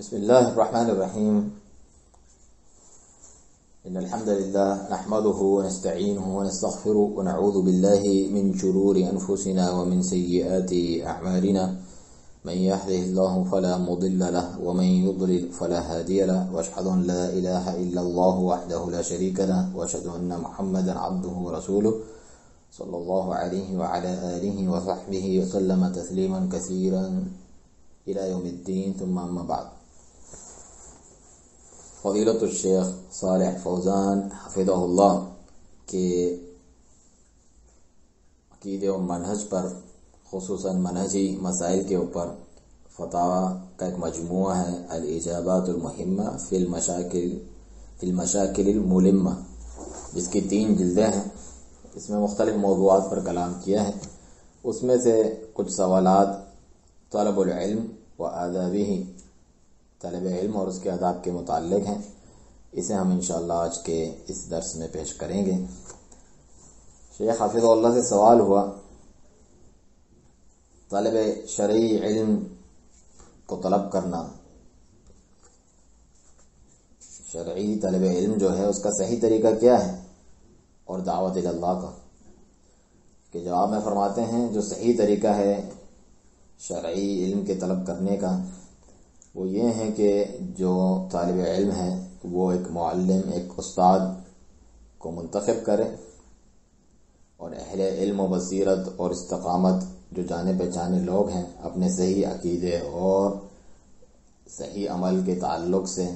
بسم الله الرحمن الرحيم. إن الحمد لله نحمده ونستعينه ونستغفره ونعوذ بالله من شرور أنفسنا ومن سيئات أعمالنا. من يهده الله فلا مضل له ومن يضلل فلا هادي له، وأشهد أن لا إله إلا الله وحده لا شريك له، وأشهد أن محمدا عبده ورسوله صلى الله عليه وعلى آله وصحبه وسلم تسليما كثيرا إلى يوم الدين. ثم أما بعد، فضیلت الشیخ صالح فوزان حفظہ اللہ کے عقیدے و منہج پر، خصوصاً منہجی مسائل کے اوپر فتاوی کا ایک مجموعہ ہے، الاجابات المہمہ فی المشاکل الملمہ، جس کی 3 جلدیں ہیں. اس میں مختلف موضوعات پر کلام کیا ہے. اس میں سے کچھ سوالات طلب العلم و آدابہ، طلب علم اور اس کے آداب کے متعلق ہیں. اسے ہم انشاءاللہ آج کے اس درس میں پیش کریں گے. شیخ حافظ اللہ سے سوال ہوا، طالب شرعی علم کو طلب کرنا، شرعی طلب علم جو ہے اس کا صحیح طریقہ کیا ہے، اور دعوت اللہ کا. کہ جواب میں فرماتے ہیں جو صحیح طریقہ ہے شرعی علم کے طلب کرنے کا، وہ یہ ہے کہ جو طالب علم ہے وہ ایک معلم، ایک استاد کو منتخب کرے، اور اہل علم و بصیرت اور استقامت جو جانے پہچانے لوگ ہیں اپنے صحیح عقیدے اور صحیح عمل کے تعلق سے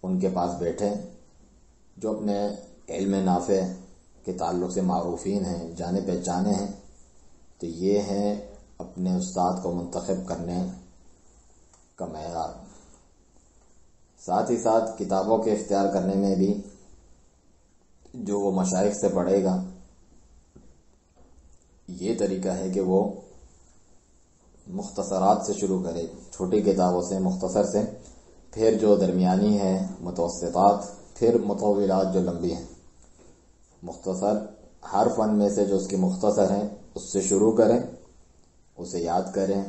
ان کے پاس بیٹھے، جو اپنے علم نافع کے تعلق سے معروفین ہیں، جانے پہچانے ہیں. تو یہ ہے اپنے استاد کو منتخب کرنے کا معیار. ساتھ ہی ساتھ کتابوں کے اختیار کرنے میں بھی جو وہ مشائخ سے پڑھے گا، یہ طریقہ ہے کہ وہ مختصرات سے شروع کرے، چھوٹی کتابوں سے، مختصر سے، پھر جو درمیانی ہے متوسطات، پھر مطولات جو لمبی ہیں. مختصر ہر فن میں سے جو اس کی مختصر ہیں اس سے شروع کریں، اسے یاد کریں،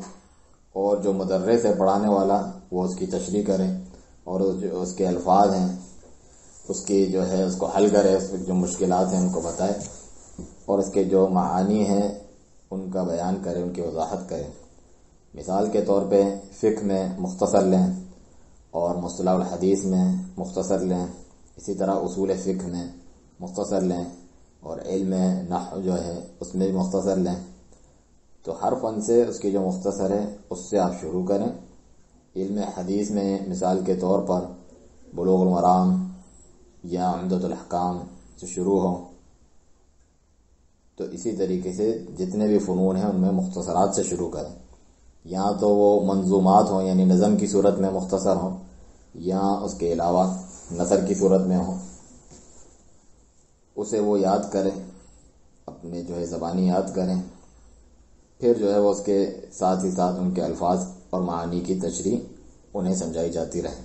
اور جو مدرس ہے پڑھانے والا وہ اس کی تشریح کریں، اور جو اس کے الفاظ ہیں اس کی جو ہے اس کو حل کرے، اس میں جو مشکلات ہیں ان کو بتائے، اور اس کے جو معانی ہیں ان کا بیان کرے، ان کی وضاحت کرے. مثال کے طور پہ فقہ میں مختصر لیں، اور مصطلح الحدیث میں مختصر لیں، اسی طرح اصول فقہ میں مختصر لیں، اور علم نحو جو ہے اس میں بھی مختصر لیں. تو ہر فن سے اس کی جو مختصر ہے اس سے آپ شروع کریں. علم حدیث میں مثال کے طور پر بلوغ المرام یا عمدۃ الاحکام سے شروع ہو. تو اسی طریقے سے جتنے بھی فنون ہیں ان میں مختصرات سے شروع کریں. یا تو وہ منظومات ہوں، یعنی نظم کی صورت میں مختصر ہوں، یا اس کے علاوہ نثر کی صورت میں ہوں. اسے وہ یاد کریں، اپنے جو ہے زبانی یاد کریں، پھر جو ہے وہ اس کے ساتھ ہی ساتھ ان کے الفاظ اور معانی کی تشریح انہیں سمجھائی جاتی رہے.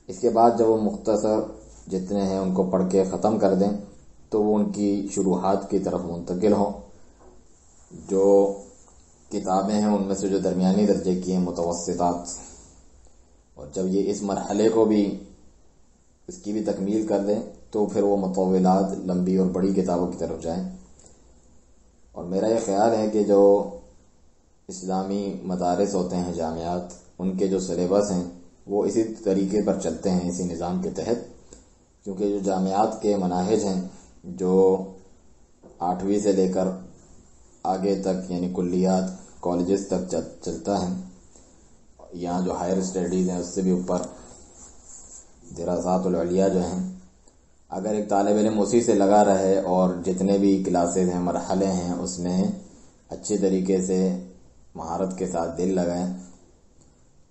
اس کے بعد جب وہ مختصر جتنے ہیں ان کو پڑھ کے ختم کر دیں تو وہ ان کی شروحات کی طرف منتقل ہوں. جو کتابیں ہیں ان میں سے جو درمیانی درجے کی ہیں متوسطات، اور جب یہ اس مرحلے کو بھی اس کی بھی تکمیل کر دیں تو پھر وہ مطولات، لمبی اور بڑی کتابوں کی طرف جائیں. اور میرا یہ خیال ہے کہ جو اسلامی مدارس ہوتے ہیں، جامعات، ان کے جو سلیبس ہیں وہ اسی طریقے پر چلتے ہیں، اسی نظام کے تحت. کیونکہ جو جامعات کے مناہج ہیں جو 8ویں سے لے کر آگے تک، یعنی کلیات، کالجز تک چلتا ہے، یہاں جو ہائر اسٹڈیز ہیں اس سے بھی اوپر دراسات العلیہ جو ہیں، اگر ایک طالب علم اسی سے لگا رہے اور جتنے بھی کلاسز ہیں، مرحلے ہیں، اس میں اچھی طریقے سے مہارت کے ساتھ دل لگائیں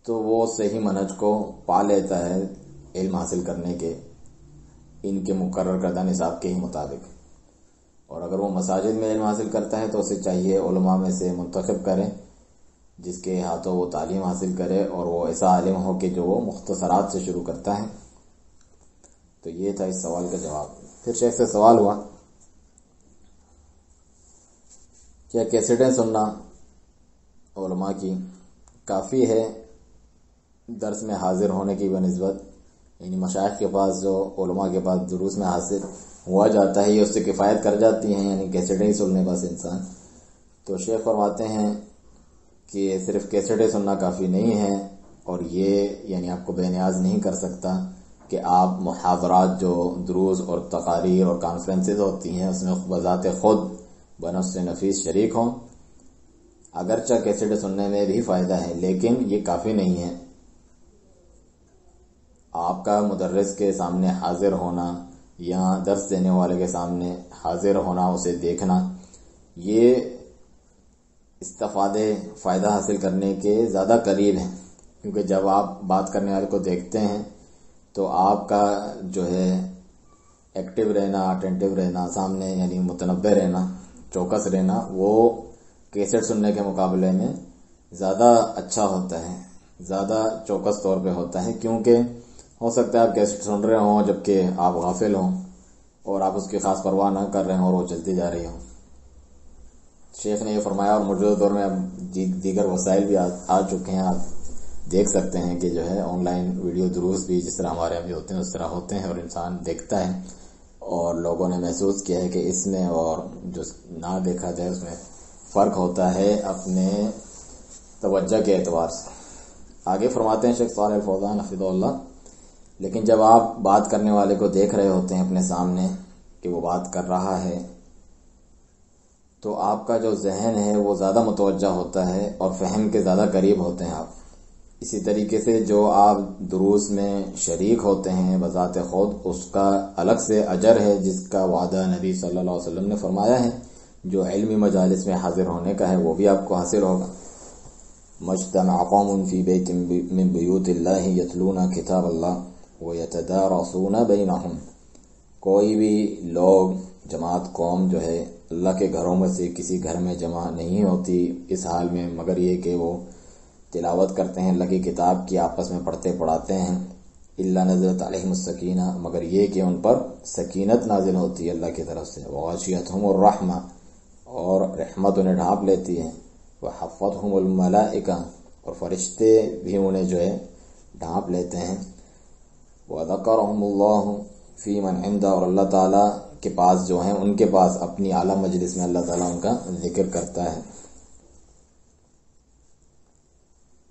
تو وہ صحیح منہج کو پا لیتا ہے علم حاصل کرنے کے، ان کے مقرر کردہ نصاب کے ہی مطابق. اور اگر وہ مساجد میں علم حاصل کرتا ہے تو اسے چاہیے علماء میں سے منتخب کریں جس کے ہاتھوں وہ تعلیم حاصل کرے، اور وہ ایسا عالم ہو کہ جو وہ مختصرات سے شروع کرتا ہے. تو یہ تھا اس سوال کا جواب. پھر شیخ سے سوال ہوا کیا کیسٹیں سننا علماء کی کافی ہے درس میں حاضر ہونے کی بنسبت یعنی مشائخ کے پاس جو علماء کے پاس دروس میں حاضر ہوا جاتا ہے یہ اس سے کفایت کر جاتی ہیں، یعنی کیسٹیں ہی سننے بس انسان. تو شیخ فرماتے ہیں کہ صرف کیسٹیں سننا کافی نہیں ہے، اور یہ یعنی آپ کو بے نیاز نہیں کر سکتا کہ آپ محاضرات جو دروس اور تقاریر اور کانفرنسز ہوتی ہیں اس میں بذات خود بنفس نفیس شریک ہوں. اگرچہ کیسٹیں سننے میں بھی فائدہ ہے لیکن یہ کافی نہیں ہے. آپ کا مدرس کے سامنے حاضر ہونا یا درس دینے والے کے سامنے حاضر ہونا، اسے دیکھنا، یہ استفادے فائدہ حاصل کرنے کے زیادہ قریب ہیں. کیونکہ جب آپ بات کرنے والے کو دیکھتے ہیں تو آپ کا جو ہے ایکٹیو رہنا، اٹینٹیو رہنا سامنے، یعنی متنبہ رہنا، چوکس رہنا، وہ کیسٹ سننے کے مقابلے میں زیادہ اچھا ہوتا ہے، زیادہ چوکس طور پہ ہوتا ہے. کیونکہ ہو سکتا ہے آپ کیسٹ سن رہے ہوں جبکہ آپ غافل ہوں اور آپ اس کی خاص پرواہ نہ کر رہے ہوں اور وہ چلتی جا رہی ہوں. شیخ نے یہ فرمایا، اور موجودہ دور میں اب دیگر وسائل بھی آ چکے ہیں. آپ دیکھ سکتے ہیں کہ جو ہے آن لائن ویڈیو دروس بھی جس طرح ہمارے ابھی ہوتے ہیں اس طرح ہوتے ہیں، اور انسان دیکھتا ہے، اور لوگوں نے محسوس کیا ہے کہ اس میں اور جو نہ دیکھا جائے اس میں فرق ہوتا ہے اپنے توجہ کے اعتبار سے. آگے فرماتے ہیں شیخ صالح الفوزان حفظہ اللہ، لیکن جب آپ بات کرنے والے کو دیکھ رہے ہوتے ہیں اپنے سامنے کہ وہ بات کر رہا ہے تو آپ کا جو ذہن ہے وہ زیادہ متوجہ ہوتا ہے اور فہم کے زیادہ قریب ہوتے ہیں آپ. اسی طریقے سے جو آپ دروس میں شریک ہوتے ہیں بذات خود، اس کا الگ سے اجر ہے جس کا وعدہ نبی صلی اللہ علیہ وسلم نے فرمایا ہے. جو علمی مجالس میں حاضر ہونے کا ہے وہ بھی آپ کو حاصل ہوگا. مجتمع قوم فی بیت من بیوت اللہ یتلون کتاب اللہ ویتدارسون بینہم. کوئی بھی لوگ، جماعت، قوم جو ہے اللہ کے گھروں میں سے کسی گھر میں جمع نہیں ہوتی اس حال میں مگر یہ کہ وہ تلاوت کرتے ہیں اللہ کی کتاب کی، آپس میں پڑھتے پڑھاتے ہیں. الا نزلت علیہم السکینہ، مگر یہ کہ ان پر سکینت نازل ہوتی ہے اللہ کی طرف سے. وغاشیتہم الرحمہ، اور رحمت انہیں ڈھانپ لیتی ہے. وحفتہم الملائکہ، اور فرشتے بھی انہیں جو ہے ڈھانپ لیتے ہیں. وذکرہم اللہ فی من عندہ، اور اللہ تعالیٰ کے پاس جو ہیں ان کے پاس اپنی اعلیٰ مجلس میں اللہ تعالیٰ ان کا ذکر کرتا ہے.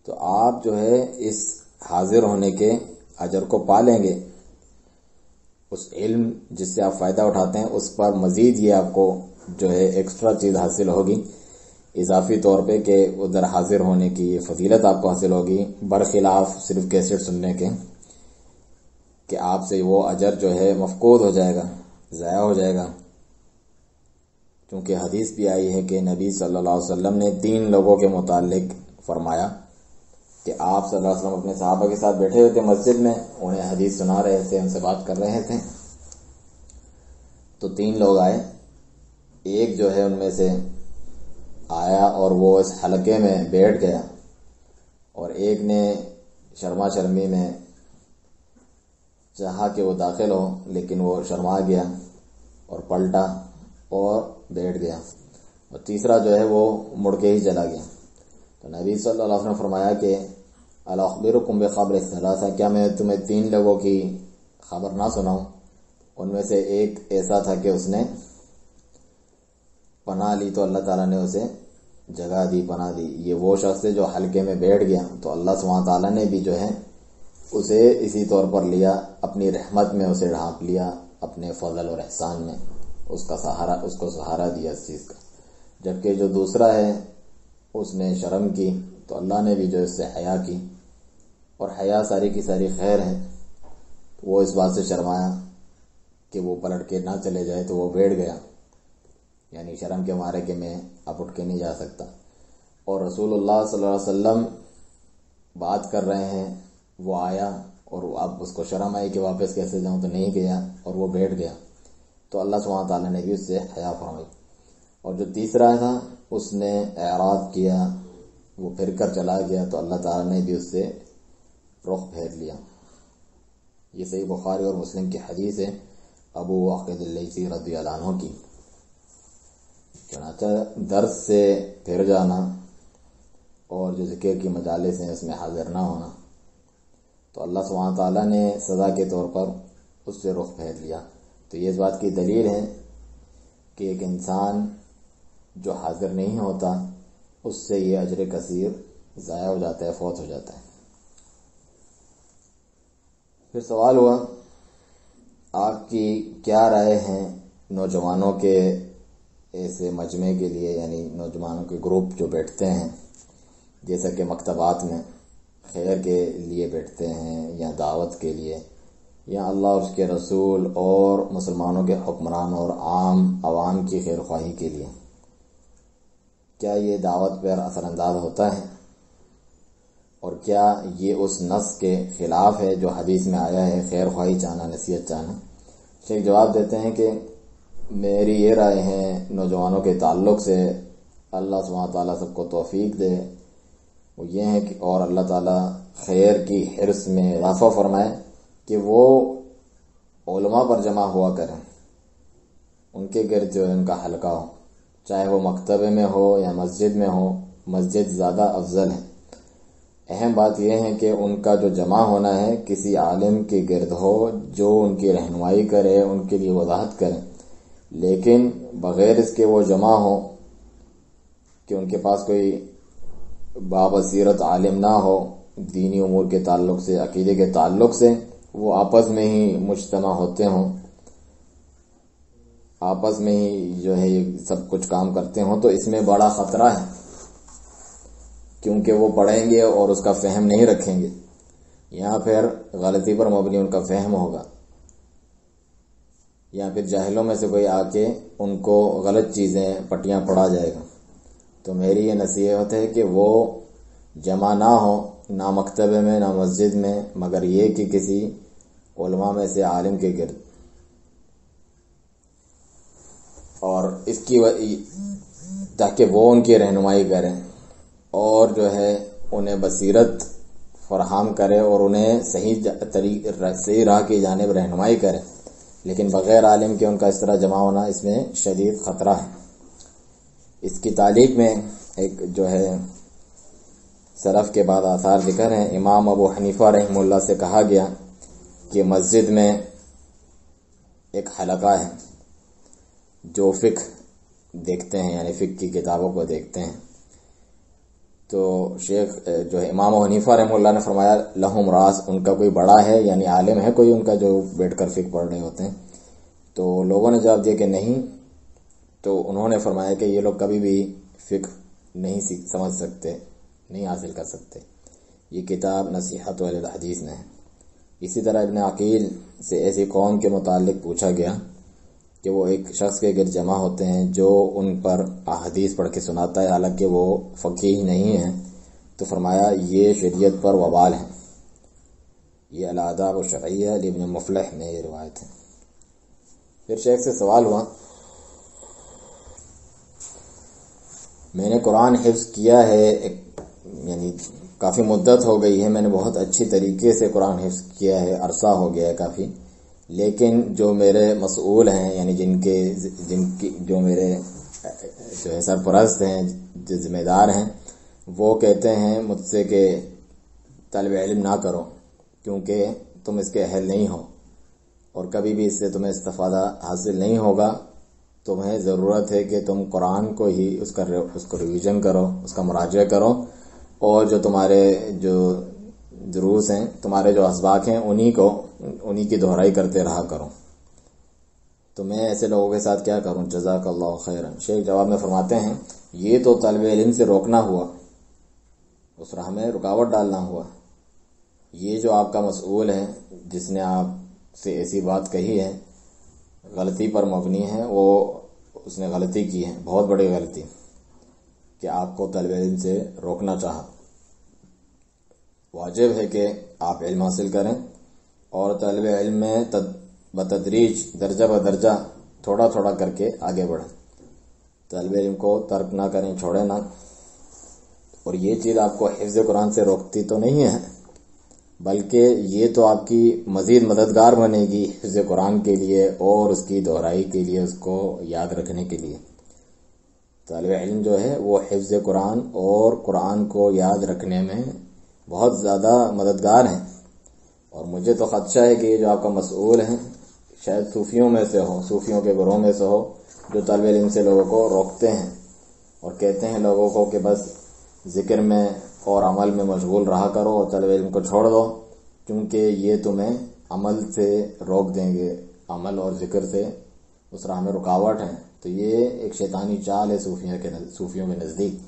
تو آپ جو ہے اس حاضر ہونے کے اجر کو پا لیں گے. اس علم جس سے آپ فائدہ اٹھاتے ہیں اس پر مزید یہ آپ کو جو ہے ایکسٹرا چیز حاصل ہوگی اضافی طور پہ کہ ادھر حاضر ہونے کی یہ فضیلت آپ کو حاصل ہوگی، برخلاف صرف کیسٹ سننے کے کہ آپ سے وہ اجر جو ہے مفقود ہو جائے گا، ضائع ہو جائے گا. کیونکہ حدیث بھی آئی ہے کہ نبی صلی اللہ علیہ وسلم نے 3 لوگوں کے متعلق فرمایا کہ آپ صلی اللہ علیہ وسلم اپنے صحابہ کے ساتھ بیٹھے ہوئے تھے مسجد میں، انہیں حدیث سنا رہے تھے، ان سے بات کر رہے تھے. تو 3 لوگ آئے. ایک جو ہے ان میں سے آیا اور وہ اس حلقے میں بیٹھ گیا، اور ایک نے شرما شرمی میں چاہا کہ وہ داخل ہو لیکن وہ شرما گیا اور پلٹا اور بیٹھ گیا، اور تیسرا جو ہے وہ مڑ کے ہی چلا گیا. تو نبی صلی اللہ علیہ وسلم نے فرمایا کہ الا اخبرکم بخبر الثلاثہ، کیا میں تمہیں 3 لوگوں کی خبر نہ سناؤں؟ ان میں سے ایک ایسا تھا کہ اس نے پناہ لی تو اللہ تعالیٰ نے اسے جگہ دی، پناہ دی. یہ وہ شخص ہے جو حلقے میں بیٹھ گیا تو اللہ سبحانہ تعالیٰ نے بھی جو ہے اسے اسی طور پر لیا، اپنی رحمت میں اسے ڈھانپ لیا، اپنے فضل اور احسان میں اس کو سہارا دیا اس چیز کا. جبکہ جو دوسرا ہے اس نے شرم کی تو اللہ نے بھی جو اس سے حیا کی، اور حیا ساری کی ساری خیر ہے. وہ اس بات سے شرمایا کہ وہ پلٹ کے نہ چلے جائے تو وہ بیٹھ گیا، یعنی شرم کے مارے کہ میں اب اٹھ کے نہیں جا سکتا. اور رسول اللہ صلی اللہ علیہ وسلم بات کر رہے ہیں، وہ آیا اور اب اس کو شرم آئی کہ واپس کیسے جاؤں، تو نہیں گیا اور وہ بیٹھ گیا. تو اللہ سبحانہ تعالیٰ نے بھی اس سے حیا فرمائی. اور جو تیسرا تھا اس نے اعراض کیا، وہ پھر کر چلا گیا تو اللہ تعالیٰ نے بھی اس سے رخ پھیر لیا. یہ صحیح بخاری اور مسلم کی حدیث ہے ابو واقد اللیثی رضی اللہ عنہ کی. چنانچہ درس سے پھر جانا اور جو ذکر کی مجالس ہیں اس میں حاضر نہ ہونا تو اللہ سبحانہ تعالیٰ نے سزا کے طور پر اس سے رخ پھیر لیا۔ تو یہ اس بات کی دلیل ہے کہ ایک انسان جو حاضر نہیں ہوتا اس سے یہ اجر کثیر ضائع ہو جاتا ہے، فوت ہو جاتا ہے۔ پھر سوال ہوا آپ کی کیا رائے ہیں نوجوانوں کے ایسے مجمع کے لیے، یعنی نوجوانوں کے گروپ جو بیٹھتے ہیں، جیسا کہ مکتبات میں خیر کے لیے بیٹھتے ہیں یا دعوت کے لیے یا اللہ اور اس کے رسول اور مسلمانوں کے حکمران اور عام عوام کی خیر خواہی کے لیے، کیا یہ دعوت پر اثر انداز ہوتا ہے؟ اور کیا یہ اس نص کے خلاف ہے جو حدیث میں آیا ہے خیر خواہی چاہنا، نصیحت چاہنا؟ شیخ جواب دیتے ہیں کہ میری یہ رائے ہے نوجوانوں کے تعلق سے، اللہ سبحانہ تعالیٰ سب کو توفیق دے، وہ یہ ہے کہ اور اللہ تعالیٰ خیر کی حرص میں اضافہ فرمائے کہ وہ علماء پر جمع ہوا کریں، ان کے گرد جو ہے ان کا حلقہ ہو، چاہے وہ مکتبے میں ہو یا مسجد میں ہو، مسجد زیادہ افضل ہے۔ اہم بات یہ ہے کہ ان کا جو جمع ہونا ہے کسی عالم کے گرد ہو جو ان کی رہنمائی کرے، ان کے لیے وضاحت کرے، لیکن بغیر اس کے وہ جمع ہو کہ ان کے پاس کوئی بابصیرت عالم نہ ہو دینی امور کے تعلق سے، عقیدے کے تعلق سے، وہ آپس میں ہی مجتمع ہوتے ہوں، آپس میں ہی جو ہے یہ سب کچھ کام کرتے ہوں، تو اس میں بڑا خطرہ ہے، کیونکہ وہ پڑھیں گے اور اس کا فہم نہیں رکھیں گے، یا پھر غلطی پر مبنی ان کا فہم ہوگا، یا پھر جاہلوں میں سے کوئی آ کے ان کو غلط چیزیں پٹیاں پڑھا جائے گا۔ تو میری یہ نصیحت ہے کہ وہ جمع نہ ہو، نہ مکتبے میں نہ مسجد میں، مگر یہ کہ کسی علماء میں سے عالم کے گرد، اور اس کی تاکہ وہ ان کی رہنمائی کریں اور جو ہے انہیں بصیرت فراہم کرے اور انہیں صحیح راہ کی جانب رہنمائی کرے، لیکن بغیر عالم کے ان کا اس طرح جمع ہونا، اس میں شدید خطرہ ہے۔ اس کی تعلیق میں ایک جو ہے سلف کے بعد آثار ذکر ہیں، امام ابو حنیفہ رحمہ اللہ سے کہا گیا کہ مسجد میں ایک حلقہ ہے جو فقہ دیکھتے ہیں، یعنی فقہ کی کتابوں کو دیکھتے ہیں، تو شیخ جو ہے امام ابو حنیفہ رحمہ اللہ نے فرمایا لہم راس، ان کا کوئی بڑا ہے، یعنی عالم ہے کوئی ان کا جو بیٹھ کر فقہ پڑھ رہے ہوتے ہیں؟ تو لوگوں نے جواب دیا کہ نہیں، تو انہوں نے فرمایا کہ یہ لوگ کبھی بھی فقہ نہیں سمجھ سکتے، نہیں حاصل کر سکتے، یہ کتاب نصیحت والی حدیث میں ہے۔ اسی طرح ابن عقیل سے ایسی قوم کے متعلق پوچھا گیا کہ وہ ایک شخص کے گرد جمع ہوتے ہیں جو ان پر احادیث پڑھ کے سناتا ہے، حالانکہ وہ فقیہ نہیں ہے، تو فرمایا یہ شریعت پر وبال ہے۔ یہ الآداب الشرعیہ ابن مفلح میں یہ روایت ہے۔ پھر شیخ سے سوال ہوا میں نے قرآن حفظ کیا ہے، یعنی کافی مدت ہو گئی ہے، میں نے بہت اچھی طریقے سے قرآن حفظ کیا ہے، عرصہ ہو گیا ہے کافی، لیکن جو میرے مسئول ہیں، یعنی جو میرے جو ہے سرپرست ہیں، جو ذمہ دار ہیں، وہ کہتے ہیں مجھ سے کہ طلب علم نہ کرو کیونکہ تم اس کے اہل نہیں ہو اور کبھی بھی اس سے تمہیں استفادہ حاصل نہیں ہوگا، تمہیں ضرورت ہے کہ تم قرآن کو ہی اس کو ریویژن کرو، اس کا مراجعہ کرو، اور جو تمہارے جو دروس ہیں، تمہارے جو اسباق ہیں، انہی کی دہرائی کرتے رہا کرو۔ تو میں ایسے لوگوں کے ساتھ کیا کروں؟ جزاک اللہ خیرا۔ شیخ جواب میں فرماتے ہیں یہ تو طالب علم سے روکنا ہوا، اس راہ میں رکاوٹ ڈالنا ہوا۔ یہ جو آپ کا مسئول ہے جس نے آپ سے ایسی بات کہی ہے، غلطی پر مبنی ہے، اس نے غلطی کی ہے، بہت بڑی غلطی، کہ آپ کو طالب علم سے روکنا چاہا۔ واجب ہے کہ آپ علم حاصل کریں اور طالب علم میں بتدریج، درجہ بدرجہ، تھوڑا تھوڑا کر کے آگے بڑھیں، طالب علم کو ترک نہ کریں، چھوڑیں نہ۔ اور یہ چیز آپ کو حفظ قرآن سے روکتی تو نہیں ہے، بلکہ یہ تو آپ کی مزید مددگار بنے گی حفظ قرآن کے لیے اور اس کی دہرائی کے لیے، اس کو یاد رکھنے کے لیے۔ طالب علم جو ہے وہ حفظ قرآن اور قرآن کو یاد رکھنے میں بہت زیادہ مددگار ہیں، اور مجھے تو خدشہ ہے کہ یہ جو آپ کا مسئول ہیں شاید صوفیوں میں سے ہو، صوفیوں کے گروہ میں سے ہو، جو طالب علم سے لوگوں کو روکتے ہیں اور کہتے ہیں لوگوں کو کہ بس ذکر میں اور عمل میں مشغول رہا کرو اور طالب علم کو چھوڑ دو، کیونکہ یہ تمہیں عمل سے روک دیں گے، عمل اور ذکر سے اس راہ میں رکاوٹ ہے۔ تو یہ ایک شیطانی چال ہے صوفیوں کے نزدیک،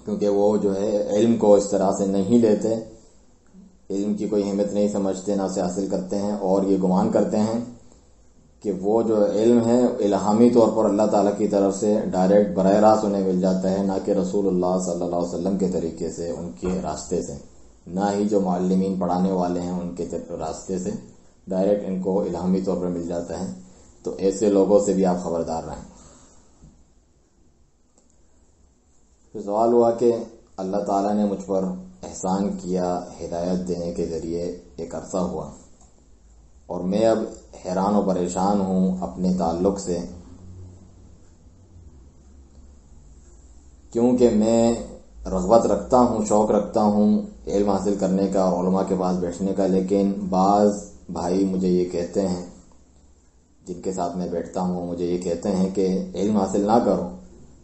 کیونکہ وہ جو ہے علم کو اس طرح سے نہیں لیتے، علم کی کوئی اہمیت نہیں سمجھتے، نہ اسے حاصل کرتے ہیں، اور یہ گمان کرتے ہیں کہ وہ جو علم ہے الہامی طور پر اللہ تعالیٰ کی طرف سے ڈائریکٹ براہ راست انہیں مل جاتا ہے، نہ کہ رسول اللہ صلی اللہ علیہ وسلم کے طریقے سے، ان کے راستے سے، نہ ہی جو معلمین پڑھانے والے ہیں ان کے راستے سے ڈائریکٹ ان کو الہامی طور پر مل جاتا ہے۔ تو ایسے لوگوں سے بھی آپ خبردار رہیں۔ پھر سوال ہوا کہ اللہ تعالیٰ نے مجھ پر احسان کیا ہدایت دینے کے ذریعے ایک عرصہ ہوا، اور میں اب حیران و پریشان ہوں اپنے تعلق سے، کیونکہ میں رغبت رکھتا ہوں، شوق رکھتا ہوں علم حاصل کرنے کا اور علماء کے پاس بیٹھنے کا، لیکن بعض بھائی مجھے یہ کہتے ہیں، جن کے ساتھ میں بیٹھتا ہوں مجھے یہ کہتے ہیں کہ علم حاصل نہ کرو،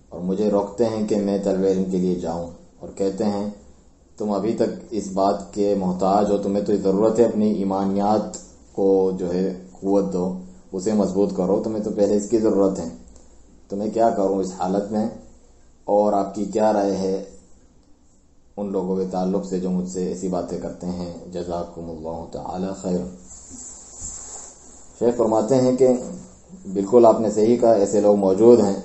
اور مجھے روکتے ہیں کہ میں طلب علم کے لیے جاؤں، اور کہتے ہیں تم ابھی تک اس بات کے محتاج ہو، تمہیں تو ضرورت ہے اپنی ایمانیات کو جو ہے قوت دو، اسے مضبوط کرو، تمہیں تو پہلے اس کی ضرورت ہے، تو میں کیا کروں اس حالت میں؟ اور آپ کی کیا رائے ہے ان لوگوں کے تعلق سے جو مجھ سے ایسی باتیں کرتے ہیں؟ جزاکم اللہ تعالی خیر۔ شیخ فرماتے ہیں کہ بالکل آپ نے صحیح کہا، ایسے لوگ موجود ہیں،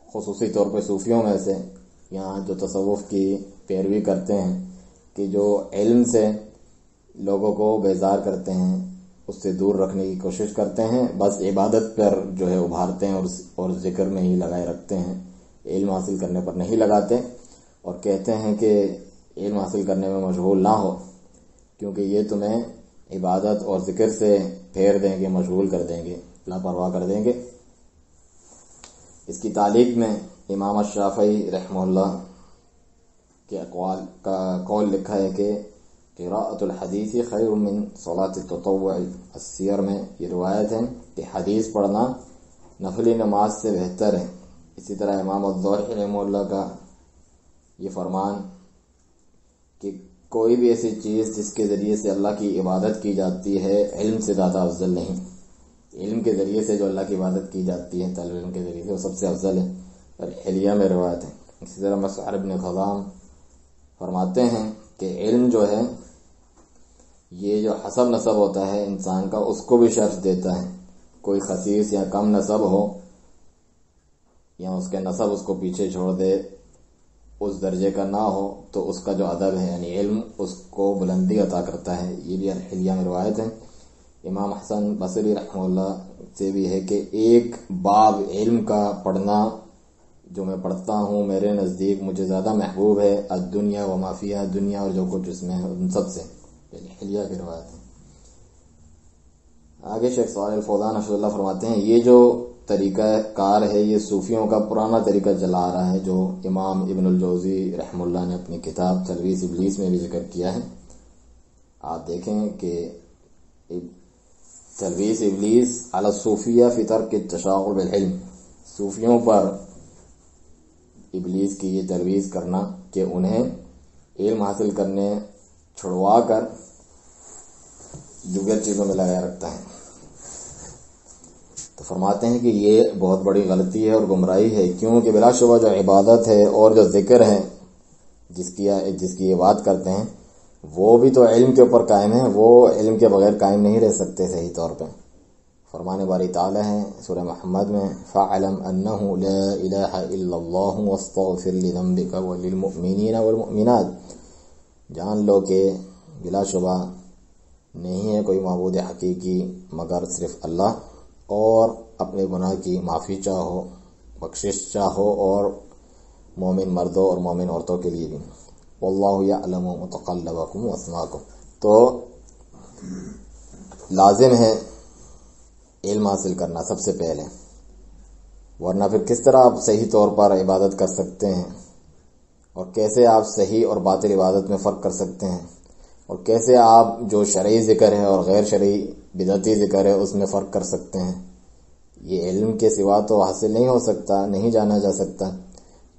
خصوصی طور پہ صوفیوں میں سے، یہاں جو تصوف کی پیروی کرتے ہیں، کہ جو علم سے لوگوں کو بیزار کرتے ہیں، اس سے دور رکھنے کی کوشش کرتے ہیں، بس عبادت پر جو ہے ابھارتے ہیں اور ذکر میں ہی لگائے رکھتے ہیں، علم حاصل کرنے پر نہیں لگاتے، اور کہتے ہیں کہ علم حاصل کرنے میں مشغول نہ ہو، کیونکہ یہ تمہیں عبادت اور ذکر سے پھیر دیں گے، مشغول کر دیں گے، لاپرواہ کر دیں گے۔ اس کی تعلیق میں امام الشافعی رحمہ اللہ کے اقوال کا قول لکھا ہے کہ قراءۃ الحدیث خیر من صلاۃ التطوع، السیر میں یہ روایت ہے کہ حدیث پڑھنا نفلی نماز سے بہتر ہے۔ اسی طرح امام الظاہری رحمہ اللہ کا یہ فرمان کہ کوئی بھی ایسی چیز جس کے ذریعے سے اللہ کی عبادت کی جاتی ہے علم سے زیادہ افضل نہیں، علم کے ذریعے سے جو اللہ کی عبادت کی جاتی ہے طالب علم کے ذریعے سے وہ سب سے افضل ہے، اور حلیہ میں روایت ہے۔ اسی طرح مسعر بن خضام فرماتے ہیں کہ علم جو ہے یہ جو حسب نسب ہوتا ہے انسان کا، اس کو بھی شرف دیتا ہے، کوئی خسیس یا کم نسب ہو یا اس کے نسب اس کو پیچھے چھوڑ دے، اس درجے کا نہ ہو، تو اس کا جو ادب ہے یعنی علم اس کو بلندی عطا کرتا ہے، یہ بھی حلیہ میں روایت ہے۔ امام حسن بصری رحمہ اللہ سے بھی ہے کہ ایک باب علم کا پڑھنا جو میں پڑھتا ہوں میرے نزدیک مجھے زیادہ محبوب ہے الدنیا وما فیہا، دنیا اور جو کچھ اس میں ہے ان سب سے، یعنی حلیہ کی روایت ہے۔ آگے شیخ صالح الفوزان حفظہ اللہ فرماتے ہیں یہ جو طریقہ کار ہے یہ صوفیوں کا پرانا طریقہ چلا آ رہا ہے، جو امام ابن الجوزی رحمہ اللہ نے اپنی کتاب تلبیس ابلیس میں بھی ذکر کیا ہے۔ آپ دیکھیں کہ تلبیس ابلیس علی الصوفیہ فی ترک التشاغل بالعلم، صوفیوں پر ابلیس کی یہ تلبیس کرنا کہ انہیں علم حاصل کرنے چھڑوا کر دیگر چیزوں میں لگائے رکھتا ہے۔ تو فرماتے ہیں کہ یہ بہت بڑی غلطی ہے اور گمراہی ہے، کیونکہ بلا شبہ جو عبادت ہے اور جو ذکر ہے جس کی یہ بات کرتے ہیں وہ بھی تو علم کے اوپر قائم ہے، وہ علم کے بغیر قائم نہیں رہ سکتے صحیح طور پہ۔ فرمان باری تعالی ہے سورہ محمد میں فَاعْلَمْ أَنَّهُ لَا إِلَٰهَ إِلَّا اللَّهُ وَاسْتَغْفِرْ لِذَنبِكَ وَلِلْمُؤْمِنِينَ وَالْمُؤْمِنَاتِ، جان لو کہ بلا شبہ نہیں ہے کوئی معبود حقیقی مگر صرف اللہ، اور اپنے گناہ کی معافی چاہو، بخشش چاہو، اور مومن مردوں اور مومن عورتوں کے لیے بھی۔ واللہ یعلم متقلبکم ومثواکم، تو لازم ہے علم حاصل کرنا سب سے پہلے، ورنہ پھر کس طرح آپ صحیح طور پر عبادت کر سکتے ہیں؟ اور کیسے آپ صحیح اور باطل عبادت میں فرق کر سکتے ہیں، اور کیسے آپ جو شرعی ذکر ہے اور غیر شرعی بدعتی ذکر ہے اس میں فرق کر سکتے ہیں۔ یہ علم کے سوا تو حاصل نہیں ہو سکتا، نہیں جانا جا سکتا۔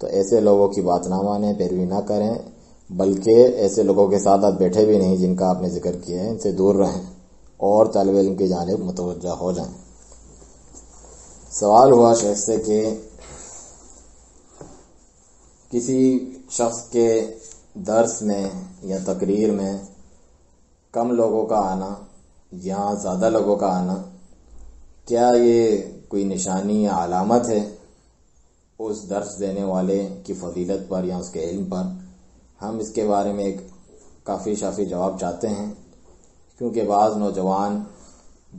تو ایسے لوگوں کی بات نہ مانیں، پیروی نہ کریں، بلکہ ایسے لوگوں کے ساتھ آپ بیٹھے بھی نہیں جن کا آپ نے ذکر کیا ہے، ان سے دور رہیں اور طالب علم کی جانب متوجہ ہو جائیں۔ سوال ہوا شیخ سے کہ کسی شخص کے درس میں یا تقریر میں کم لوگوں کا آنا یا زیادہ لوگوں کا آنا، کیا یہ کوئی نشانی یا علامت ہے اس درس دینے والے کی فضیلت پر یا اس کے علم پر؟ ہم اس کے بارے میں ایک کافی شافی جواب چاہتے ہیں، کیونکہ بعض نوجوان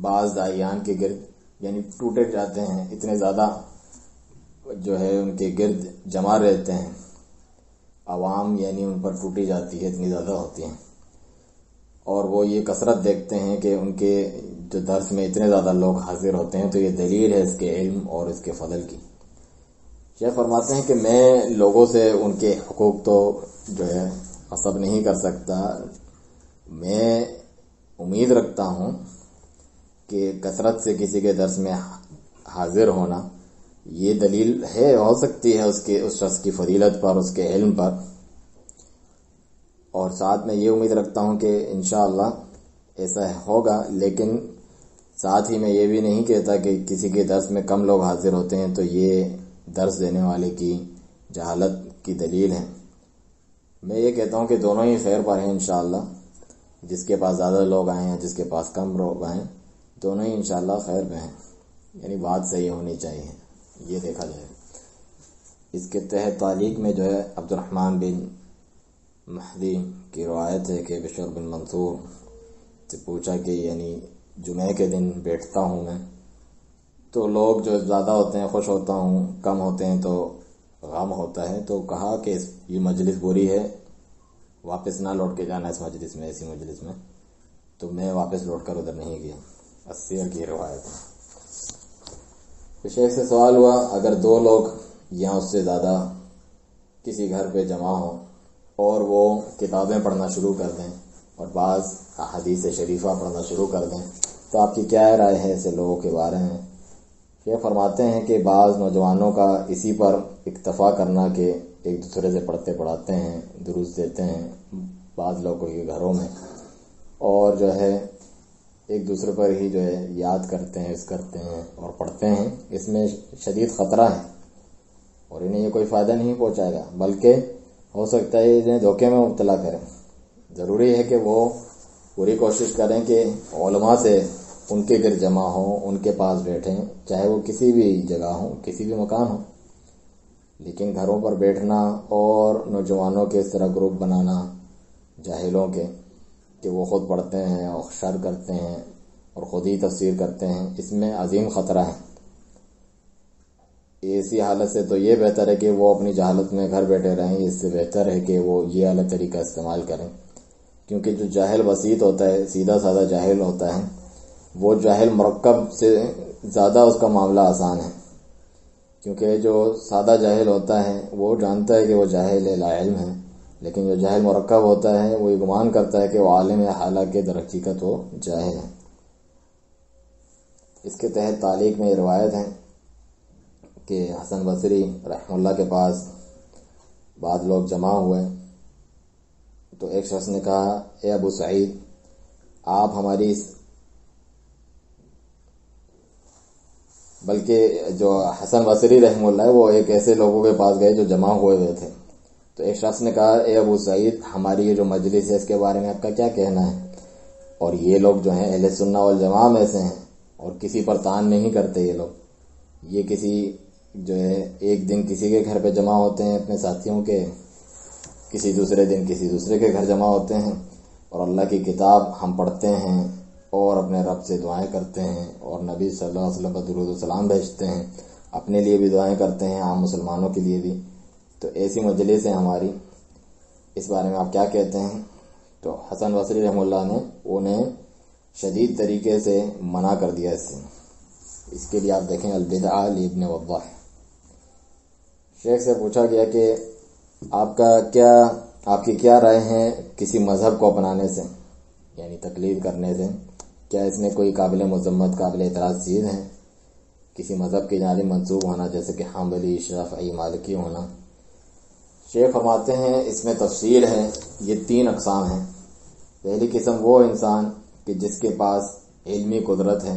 بعض داعیان کے گرد یعنی ٹوٹے جاتے ہیں، اتنے زیادہ جو ہے ان کے گرد جمع رہتے ہیں، عوام یعنی ان پر ٹوٹی جاتی ہے، اتنی زیادہ ہوتی ہیں، اور وہ یہ کثرت دیکھتے ہیں کہ ان کے جو درس میں اتنے زیادہ لوگ حاضر ہوتے ہیں، تو یہ دلیل ہے اس کے علم اور اس کے فضل کی۔ شیخ فرماتے ہیں کہ میں لوگوں سے ان کے حقوق تو جو ہے غصب نہیں کر سکتا، میں امید رکھتا ہوں کہ کثرت سے کسی کے درس میں حاضر ہونا یہ دلیل ہے، ہو سکتی ہے اس شخص کی فضیلت پر، اس کے علم پر، اور ساتھ میں یہ امید رکھتا ہوں کہ انشاءاللہ ایسا ہوگا، لیکن ساتھ ہی میں یہ بھی نہیں کہتا کہ کسی کے درس میں کم لوگ حاضر ہوتے ہیں تو یہ درس دینے والے کی جہالت کی دلیل ہے۔ میں یہ کہتا ہوں کہ دونوں ہی خیر پر ہیں انشاءاللہ، جس کے پاس زیادہ لوگ آئیں یا جس کے پاس کم لوگ آئیں، دونوں ہی انشاءاللہ خیر پہ ہیں، یعنی بات صحیح ہونی چاہیے، یہ دیکھا جائے۔ اس کے تحت تعلیق میں جو ہے عبد الرحمن بن مہدی کی روایت ہے کہ بشر بن منصور سے پوچھا کہ یعنی جمعہ کے دن بیٹھتا ہوں میں تو لوگ جو زیادہ ہوتے ہیں خوش ہوتا ہوں، کم ہوتے ہیں تو غم ہوتا ہے، تو کہا کہ یہ مجلس بری ہے، واپس نہ لوٹ کے جانا اس مجلس میں، ایسی مجلس میں، تو میں واپس لوٹ کر ادھر نہیں گیا۔ اسیر کی روایت ہے۔ تو شیخ سے سوال ہوا اگر دو لوگ یا اس سے زیادہ کسی گھر پہ جمع ہوں اور وہ کتابیں پڑھنا شروع کر دیں اور بعض احادیث شریفہ پڑھنا شروع کر دیں، تو آپ کی کیا رائے ہے ایسے لوگوں کے بارے میں؟ یہ فرماتے ہیں کہ بعض نوجوانوں کا اسی پر اکتفا کرنا کہ ایک دوسرے سے پڑھتے پڑھاتے ہیں، دروس دیتے ہیں بعض لوگوں کے گھروں میں، اور جو ہے ایک دوسرے پر ہی جو ہے یاد کرتے ہیں، اس کرتے ہیں اور پڑھتے ہیں، اس میں شدید خطرہ ہے اور انہیں یہ کوئی فائدہ نہیں پہنچائے گا، بلکہ ہو سکتا ہے انہیں دھوکے میں مبتلا کریں۔ ضروری ہے کہ وہ پوری کوشش کریں کہ علماء سے ان کے گھر جمع ہوں، ان کے پاس بیٹھیں، چاہے وہ کسی بھی جگہ ہوں، کسی بھی مکان ہوں، لیکن گھروں پر بیٹھنا اور نوجوانوں کے اس طرح گروپ بنانا جاہلوں کے کہ وہ خود پڑھتے ہیں اور شر کرتے ہیں اور خود ہی تفسیر کرتے ہیں، اس میں عظیم خطرہ ہے۔ ایسی حالت سے تو یہ بہتر ہے کہ وہ اپنی جہالت میں گھر بیٹھے رہیں، اس سے بہتر ہے کہ وہ یہ اعلیٰ طریقہ استعمال کریں، کیونکہ جو جاہل بسیط ہوتا ہے، سیدھا سادہ جاہل ہوتا ہے، وہ جاہل مرکب سے زیادہ اس کا معاملہ آسان ہے، کیونکہ جو سادہ جاہل ہوتا ہے وہ جانتا ہے کہ وہ جاہل ہے، لا علم ہے، لیکن جو جاہل مرکب ہوتا ہے وہ یہ گمان کرتا ہے کہ وہ عالم ہے، حالانکہ در حقیقت وہ جاہل ہے۔ اس کے تحت تعلیق میں یہ روایت ہے کہ حسن بصری رحمہ اللہ کے پاس بعض لوگ جمع ہوئے تو ایک شخص نے کہا اے ابو سعید، آپ ہماری بلکہ جو حسن بصری رحمہ اللہ ہے وہ ایک ایسے لوگوں کے پاس گئے جو جمع ہوئے تھے، تو ایک شخص نے کہا اے ابو سعید، ہماری یہ جو مجلس ہے اس کے بارے میں آپ کا کیا کہنا ہے؟ اور یہ لوگ جو ہیں اہل سنہ والجماعہ میں سے ہیں اور کسی پر تان نہیں کرتے، یہ کسی جو ہے ایک دن کسی کے گھر پہ جمع ہوتے ہیں اپنے ساتھیوں کے، کسی دوسرے دن کسی دوسرے کے گھر جمع ہوتے ہیں، اور اللہ کی کتاب ہم پڑھتے ہیں اور اپنے رب سے دعائیں کرتے ہیں اور نبی صلی اللہ علیہ وسلم پر درود و سلام بھیجتے ہیں، اپنے لیے بھی دعائیں کرتے ہیں، عام مسلمانوں کے لیے بھی، تو ایسی مجلس ہے ہماری، اس بارے میں آپ کیا کہتے ہیں؟ تو حسن بصری رحمہ اللہ نے انہیں شدید طریقے سے منع کر دیا اس کے لیے آپ دیکھیں البدعہ لابن وضاح۔ شیخ سے پوچھا گیا کہ آپ کی کیا رائے ہے کسی مذہب کو اپنانے سے، یعنی تقلید کرنے سے؟ کیا اس میں کوئی قابل مذمت، قابل اعتراض چیز ہے؟ کسی مذہب کی جانب منسوب ہونا، جیسے کہ حنبلی، شافعی، مالکی ہونا؟ شیخ فرماتے ہیں اس میں تفصیل ہے، یہ 3 اقسام ہیں۔ پہلی قسم وہ انسان کہ جس کے پاس علمی قدرت ہے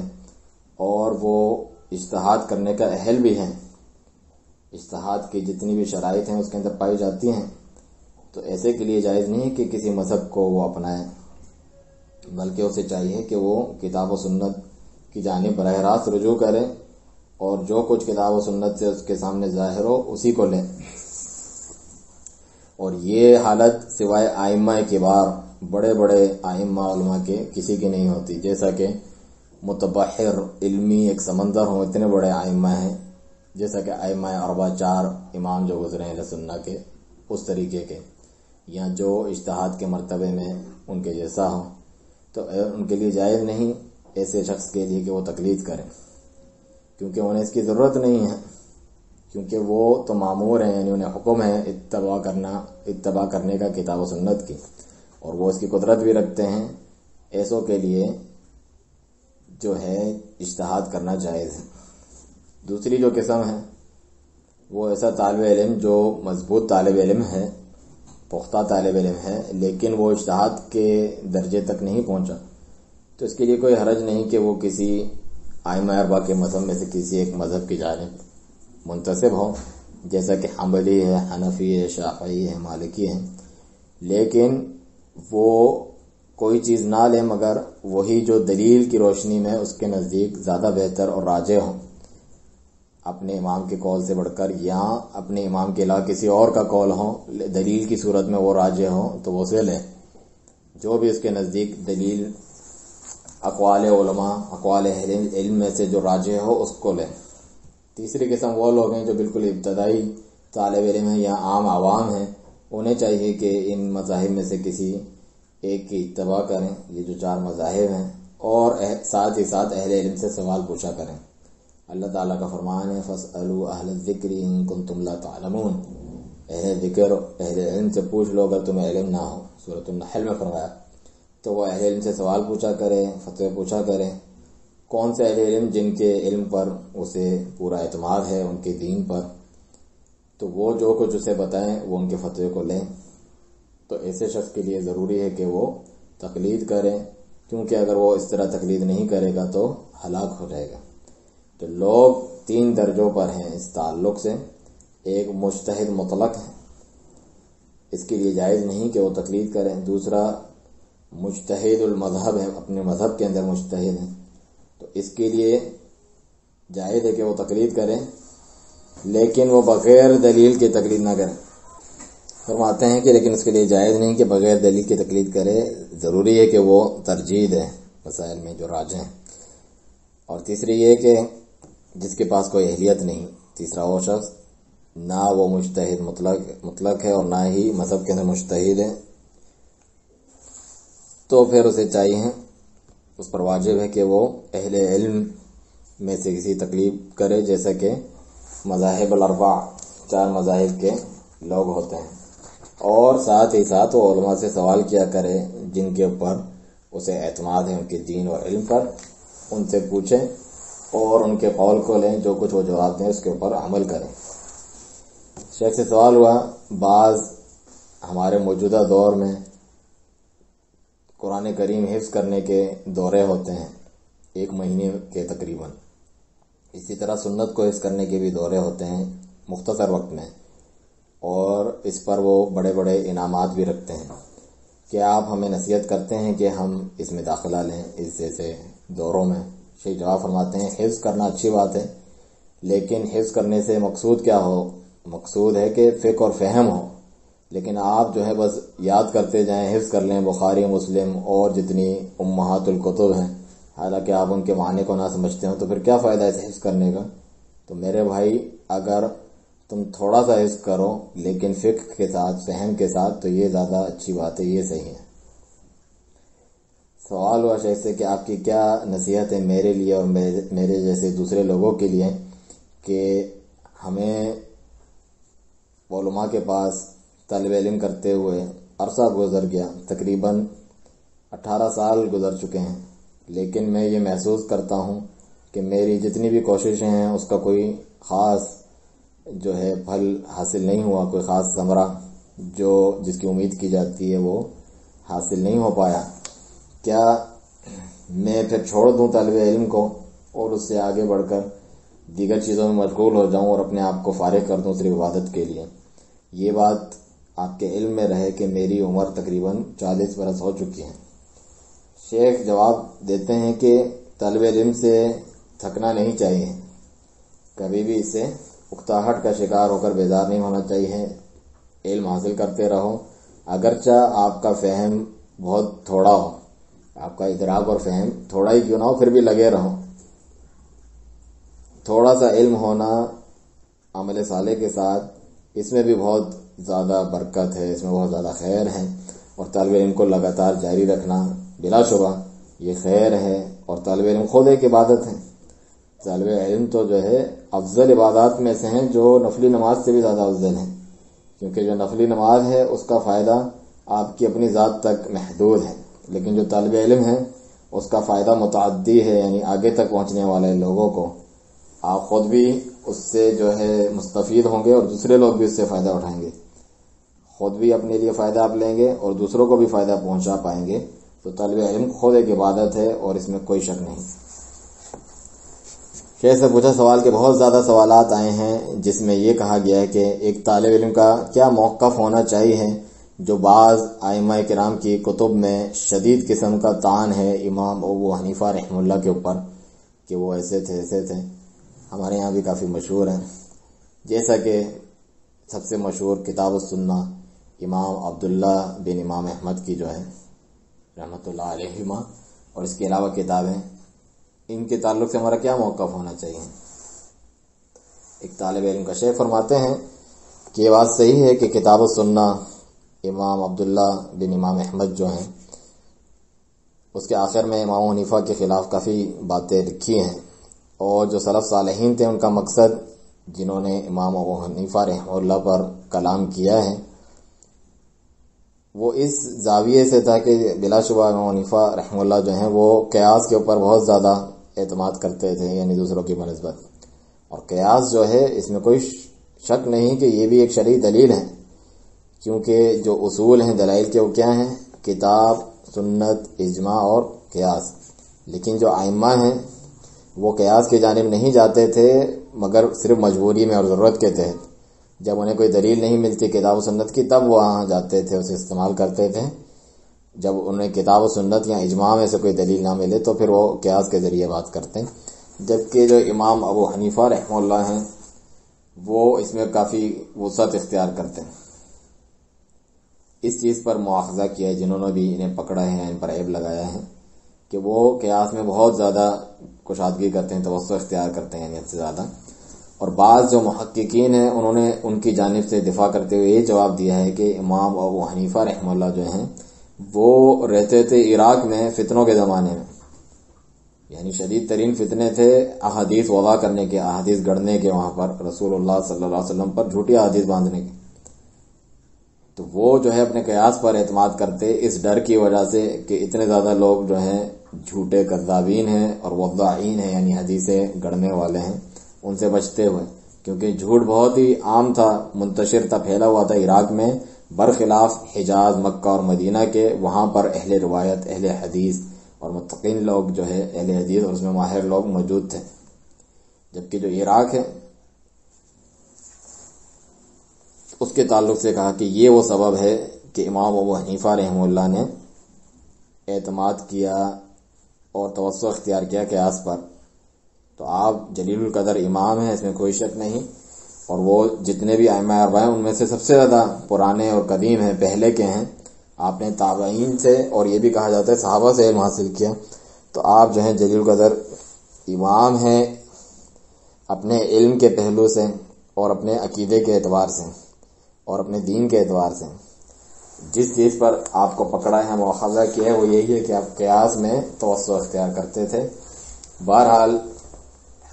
اور وہ اجتہاد کرنے کا اہل بھی ہے، اجتہاد کی جتنی بھی شرائط ہیں اس کے اندر پائی جاتی ہیں، تو ایسے کے لیے جائز نہیں کہ کسی مذہب کو وہ اپنائے، بلکہ اسے چاہیے کہ وہ کتاب و سنت کی جانب براہ راست رجوع کرے اور جو کچھ کتاب و سنت سے اس کے سامنے ظاہر ہو اسی کو لے۔ اور یہ حالت سوائے ائمہ کبار، بڑے بڑے ائمہ علماء کے کسی کی نہیں ہوتی، جیسا کہ متبحر علمی ایک سمندر ہوں، اتنے بڑے ائمہ ہیں، جیسا کہ ائمہ اربعہ 4 امام جو گزرے ہیں سنہ کے، اس طریقے کے، یا جو اجتہاد کے مرتبے میں ان کے جیسا ہو، تو ان کے لیے جائز نہیں ایسے شخص کے لیے کہ وہ تقلید کریں، کیونکہ انہیں اس کی ضرورت نہیں ہے، کیونکہ وہ تو مامور ہیں، یعنی انہیں حکم ہے اتباع کرنے کا کتاب و سنت کی، اور وہ اس کی قدرت بھی رکھتے ہیں۔ ایسوں کے لیے جو ہے اجتہاد کرنا جائز ہے۔ دوسری جو قسم ہے وہ ایسا طالب علم جو مضبوط طالب علم ہے، پختہ طالب علم ہے، لیکن وہ اجتہاد کے درجے تک نہیں پہنچا، تو اس کے لیے کوئی حرج نہیں کہ وہ کسی ائمہ اربعہ کے مذہب میں سے کسی ایک مذہب کی جانب منتسب ہو، جیسا کہ حنبلی ہے، حنفی ہے، شافعی ہے، مالکی ہے، لیکن وہ کوئی چیز نہ لے مگر وہی جو دلیل کی روشنی میں اس کے نزدیک زیادہ بہتر اور راجح ہو، اپنے امام کے قول سے بڑھ کر، یا اپنے امام کے علاوہ کسی اور کا قول ہو، دلیل کی صورت میں وہ راجح ہو تو وہ اسے لے، جو بھی اس کے نزدیک دلیل اقوال علماء، اقوال اہل علم میں سے جو راجح ہو اس کو لے۔ تیسری قسم وہ لوگ ہیں جو بالکل ابتدائی طالب علم ہیں یا عام عوام ہیں، انہیں چاہیے کہ ان مذاہب میں سے کسی ایک کی اتباع کریں، یہ جو 4 مذاہب ہیں، اور ساتھ ہی ساتھ اہل علم سے سوال پوچھا کریں۔ اللہ تعالیٰ کا فرمان ہے فَاسْأَلُوا أَهْلَ الذِّكْرِ إِن كُنتُمْ لَا تَعْلَمُونَ، اہل ذکر، اہل علم سے پوچھ لو اگر تمہیں علم نہ ہو، سورۃ النحل میں فرمایا۔ تو وہ اہل علم سے سوال پوچھا کرے، فتوے پوچھا کرے۔ کون سے اہل علم؟ جن کے علم پر اسے پورا اعتماد ہے، ان کے دین پر، تو وہ جو کچھ اسے بتائیں وہ ان کے فتوے کو لیں۔ تو ایسے شخص کے لیے ضروری ہے کہ وہ تقلید کرے، کیونکہ اگر وہ اس طرح تقلید نہیں کرے گا تو ہلاک ہو جائے گا۔ تو لوگ 3 درجوں پر ہیں اس تعلق سے۔ ایک مجتہد مطلق ہے، اس کے لیے جائز نہیں کہ وہ تقلید کریں۔ دوسرا مجتہد المذہب ہے، اپنے مذہب کے اندر مجتہد ہے، تو اس کے لیے جائز ہے کہ وہ تقلید کریں، لیکن وہ بغیر دلیل کے تقلید نہ کریں۔ فرماتے ہیں کہ لیکن اس کے لیے جائز نہیں کہ بغیر دلیل کی تقلید کرے، ضروری ہے کہ وہ ترجیح دے مسائل میں جو راجح ہیں۔ اور تیسری یہ کہ جس کے پاس کوئی اہلیت نہیں، تیسرا وہ شخص نہ وہ مجتہد مطلق ہے اور نہ ہی مذہب کے اندر مجتہد ہے، تو پھر اسے چاہیے، اس پر واجب ہے کہ وہ اہل علم میں سے کسی تقلید کرے، جیسا کہ مذاہب الاربع 4 مذاہب کے لوگ ہوتے ہیں، اور ساتھ ہی ساتھ وہ علماء سے سوال کیا کرے جن کے اوپر اسے اعتماد ہے، ان کے دین اور علم پر، ان سے پوچھیں اور ان کے قول کو لیں، جو کچھ وہ جواب دیں اس کے اوپر عمل کریں۔ شیخ سے سوال ہوا، بعض ہمارے موجودہ دور میں قرآن کریم حفظ کرنے کے دورے ہوتے ہیں 1 مہینے کے تقریباً، اسی طرح سنت کو حفظ کرنے کے بھی دورے ہوتے ہیں مختصر وقت میں، اور اس پر وہ بڑے بڑے انعامات بھی رکھتے ہیں۔ کیا آپ ہمیں نصیحت کرتے ہیں کہ ہم اس میں داخلہ لیں، اس جیسے دوروں میں؟ شیخ جواب فرماتے ہیں حفظ کرنا اچھی بات ہے، لیکن حفظ کرنے سے مقصود کیا ہو؟ مقصود ہے کہ فقہ اور فہم ہو، لیکن آپ جو ہے بس یاد کرتے جائیں، حفظ کر لیں بخاری، مسلم اور جتنی امہات الکتب ہیں، حالانکہ آپ ان کے معنی کو نہ سمجھتے ہو، تو پھر کیا فائدہ ہے حفظ کرنے کا؟ تو میرے بھائی، اگر تم تھوڑا سا حفظ کرو لیکن فقہ کے ساتھ، فہم کے ساتھ، تو یہ زیادہ اچھی بات ہے، یہ صحیح ہے۔ سوال ہوا شیخ سے کہ آپ کی کیا نصیحت ہے میرے لیے اور میرے جیسے دوسرے لوگوں کے لیے کہ ہمیں علماء کے پاس طالب علم کرتے ہوئے عرصہ گزر گیا، تقریباً 18 سال گزر چکے ہیں، لیکن میں یہ محسوس کرتا ہوں کہ میری جتنی بھی کوششیں ہیں اس کا کوئی خاص جو ہے پھل حاصل نہیں ہوا، کوئی خاص ثمرہ جس کی امید کی جاتی ہے وہ حاصل نہیں ہو پایا۔ کیا میں پھر چھوڑ دوں طالب علم کو اور اس سے آگے بڑھ کر دیگر چیزوں میں مشغول ہو جاؤں اور اپنے آپ کو فارغ کر دوں صرف عبادت کے لیے؟ یہ بات آپ کے علم میں رہے کہ میری عمر تقریباً 40 برس ہو چکی ہے۔ شیخ جواب دیتے ہیں کہ طالب علم سے تھکنا نہیں چاہیے، کبھی بھی اس سے اکتاہٹ کا شکار ہو کر بیزار نہیں ہونا چاہیے، علم حاصل کرتے رہو، اگرچہ آپ کا فہم بہت تھوڑا ہو، آپ کا ادراک اور فہم تھوڑا ہی کیوں نہ ہو، پھر بھی لگے رہو۔ تھوڑا سا علم ہونا عمل صالح کے ساتھ، اس میں بھی بہت زیادہ برکت ہے، اس میں بہت زیادہ خیر ہے، اور طالب علم کو لگاتار جاری رکھنا بلا شبہ یہ خیر ہے، اور طالب علم خود ایک عبادت ہے۔ طالب علم تو جو ہے افضل عبادات میں سے ہیں، جو نفلی نماز سے بھی زیادہ افضل ہیں، کیونکہ جو نفلی نماز ہے اس کا فائدہ آپ کی اپنی ذات تک محدود ہے، لیکن جو طالب علم ہے اس کا فائدہ متعدی ہے، یعنی آگے تک پہنچنے والے لوگوں کو آپ خود بھی اس سے جو ہے مستفید ہوں گے اور دوسرے لوگ بھی اس سے فائدہ اٹھائیں گے، خود بھی اپنے لیے فائدہ آپ لیں گے اور دوسروں کو بھی فائدہ پہنچا پائیں گے۔ تو طالب علم خود ایک عبادت ہے اور اس میں کوئی شک نہیں۔ شیخ سے پوچھا سوال کہ بہت زیادہ سوالات آئے ہیں جس میں یہ کہا گیا ہے کہ ایک طالب علم کا کیا موقف ہونا چاہیے جو بعض ائمہ کرام کی کتب میں شدید قسم کا طعن ہے امام ابو حنیفہ رحمہ اللہ کے اوپر کہ وہ ایسے تھے، ہمارے یہاں بھی کافی مشہور ہیں، جیسا کہ سب سے مشہور کتاب السنہ امام عبداللہ بن امام احمد کی جو ہے رحمۃ اللہ علیہما، اور اس کے علاوہ کتابیں، ان کے تعلق سے ہمارا کیا موقف ہونا چاہیے؟ ایک طالب علم کا شیخ فرماتے ہیں کہ یہ بات صحیح ہے کہ کتاب السنہ امام عبداللہ بن امام احمد جو ہیں اس کے آخر میں امام حنیفہ کے خلاف کافی باتیں لکھی ہیں، اور جو سلف صالحین تھے ان کا مقصد جنہوں نے امام ابو حنیفہ رحمہ اللہ پر کلام کیا ہے وہ اس زاویے سے تھا کہ بلا شبہ امام حنیفہ رحمہ اللہ جو ہیں وہ قیاس کے اوپر بہت زیادہ اعتماد کرتے تھے، یعنی دوسروں کی بنسبت، اور قیاس جو ہے اس میں کوئی شک نہیں کہ یہ بھی ایک شرعی دلیل ہے، کیونکہ جو اصول ہیں دلائل کے وہ کیا ہیں؟ کتاب، سنت، اجماع اور قیاس۔ لیکن جو ائمہ ہیں وہ قیاس کی جانب نہیں جاتے تھے مگر صرف مجبوری میں اور ضرورت کے تحت، جب انہیں کوئی دلیل نہیں ملتی کتاب و سنت کی تب وہ وہاں جاتے تھے، اسے استعمال کرتے تھے، جب انہیں کتاب و سنت یا اجماع میں سے کوئی دلیل نہ ملے تو پھر وہ قیاس کے ذریعے بات کرتے ہیں۔ جبکہ جو امام ابو حنیفہ رحمہ اللہ ہیں وہ اس میں کافی وسعت اختیار کرتے ہیں۔ اس چیز پر مواخذہ کیا ہے جنہوں نے بھی انہیں پکڑا ہے، ان پر عیب لگایا ہے کہ وہ قیاس میں بہت زیادہ کشادگی کرتے ہیں، توسع اختیار کرتے ہیں، یعنی حد سے زیادہ۔ اور بعض جو محققین ہیں انہوں نے ان کی جانب سے دفاع کرتے ہوئے یہ جواب دیا ہے کہ امام ابو حنیفہ رحمہ اللہ جو ہیں وہ رہتے تھے عراق میں فتنوں کے زمانے میں، یعنی شدید ترین فتنے تھے احادیث وضع کرنے کے، احادیث گڑھنے کے، وہاں پر رسول اللہ صلی اللہ علیہ وسلم پر جھوٹی احادیث باندھنے کے۔ تو وہ جو ہے اپنے قیاس پر اعتماد کرتے اس ڈر کی وجہ سے کہ اتنے زیادہ لوگ جو ہیں جھوٹے کذابین ہیں اور وضاعین ہیں، یعنی حدیثیں گڑھنے والے ہیں، ان سے بچتے ہوئے، کیونکہ جھوٹ بہت ہی عام تھا، منتشر تھا، پھیلا ہوا تھا عراق میں، برخلاف حجاز، مکہ اور مدینہ کے، وہاں پر اہل روایت، اہل حدیث اور متقین لوگ جو ہے اہل حدیث اور اس میں ماہر لوگ موجود تھے۔ جبکہ جو عراق ہے اس کے تعلق سے کہا کہ یہ وہ سبب ہے کہ امام ابو حنیفہ رحمہ اللہ نے اعتماد کیا اور توسع اختیار کیا قیاس پر۔ تو آپ جلیل القدر امام ہیں، اس میں کوئی شک نہیں، اور وہ جتنے بھی ائمہ اربعہ ہیں ان میں سے سب سے زیادہ پرانے اور قدیم ہیں، پہلے کے ہیں۔ آپ نے تابعین سے اور یہ بھی کہا جاتا ہے صحابہ سے علم حاصل کیا، تو آپ جو ہیں جلیل القدر امام ہیں اپنے علم کے پہلو سے اور اپنے عقیدے کے اعتبار سے اور اپنے دین کے اعتبار سے۔ جس چیز پر آپ کو پکڑا ہے، مواخذہ کیا ہے، وہ یہی ہے کہ آپ قیاس میں توسع اختیار کرتے تھے۔ بہرحال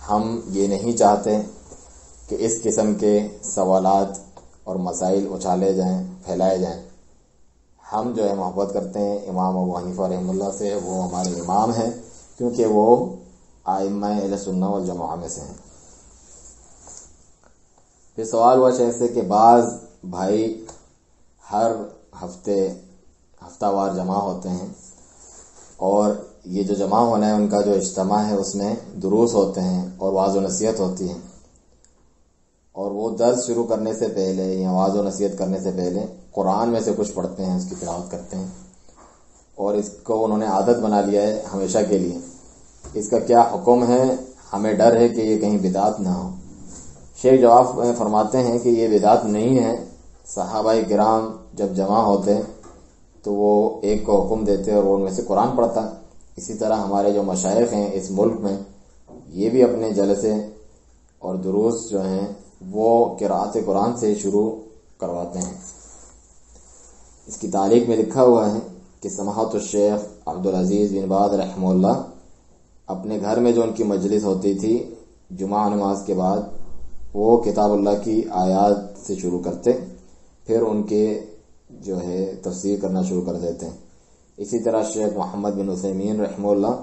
ہم یہ نہیں چاہتے کہ اس قسم کے سوالات اور مسائل اچھالے جائیں، پھیلائے جائیں۔ ہم جو ہے محبت کرتے ہیں امام ابو حنیفہ رحمہ اللہ سے، وہ ہمارے امام ہیں کیونکہ وہ ائمہ اہل سنہ والجماعہ میں سے ہیں۔ پھر سوال ہوا شیخ سے کہ بعض بھائی ہر ہفتہ وار جمع ہوتے ہیں، اور یہ جو جمع ہونا ہے ان کا جو اجتماع ہے اس میں دروس ہوتے ہیں اور وعظ و نصیحت ہوتی ہے، اور وہ درس شروع کرنے سے پہلے یا وعظ و نصیحت کرنے سے پہلے قرآن میں سے کچھ پڑھتے ہیں، اس کی تلاوت کرتے ہیں، اور اس کو انہوں نے عادت بنا لیا ہے ہمیشہ کے لیے۔ اس کا کیا حکم ہے؟ ہمیں ڈر ہے کہ یہ کہیں بدعت نہ ہو۔ شیخ جواب فرماتے ہیں کہ یہ بدعت نہیں ہے۔ صحابہ کرام جب جمع ہوتے تو وہ ایک کو حکم دیتے اور وہ ان میں سے قرآن پڑھتا۔ اسی طرح ہمارے جو مشائخ ہیں اس ملک میں، یہ بھی اپنے جلسے اور دروس جو ہیں وہ قراءت قرآن سے شروع کرواتے ہیں۔ اس کی تعلیق میں لکھا ہوا ہے کہ سماحت الشیخ عبدالعزیز بن باز رحمہ اللہ اپنے گھر میں جو ان کی مجلس ہوتی تھی جمعہ نماز کے بعد، وہ کتاب اللہ کی آیات سے شروع کرتے، پھر ان کے جو ہے تفسیر کرنا شروع کر دیتے ہیں۔ اسی طرح شیخ محمد بن عثیمین رحمہ اللہ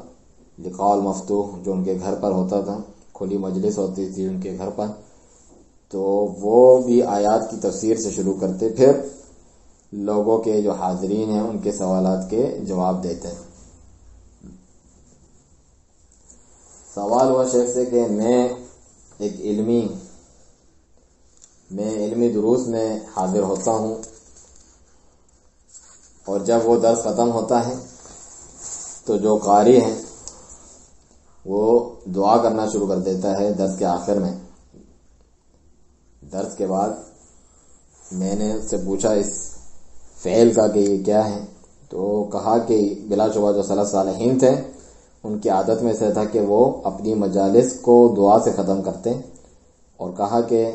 لقاء المفتوح جو ان کے گھر پر ہوتا تھا، کھلی مجلس ہوتی تھی ان کے گھر پر، تو وہ بھی آیات کی تفسیر سے شروع کرتے، پھر لوگوں کے جو حاضرین ہیں ان کے سوالات کے جواب دیتے ہیں۔ سوال ہوا شیخ سے کہ میں علمی دروس میں حاضر ہوتا ہوں، اور جب وہ درس ختم ہوتا ہے تو جو قاری ہیں وہ دعا کرنا شروع کر دیتا ہے درس کے آخر میں۔ درس کے بعد میں نے اس سے پوچھا اس فعل کا کہ یہ کیا ہے، تو کہا کہ بلا شبہ جو سلف صالحین تھے ان کی عادت میں سے تھا کہ وہ اپنی مجالس کو دعا سے ختم کرتے، اور کہا کہ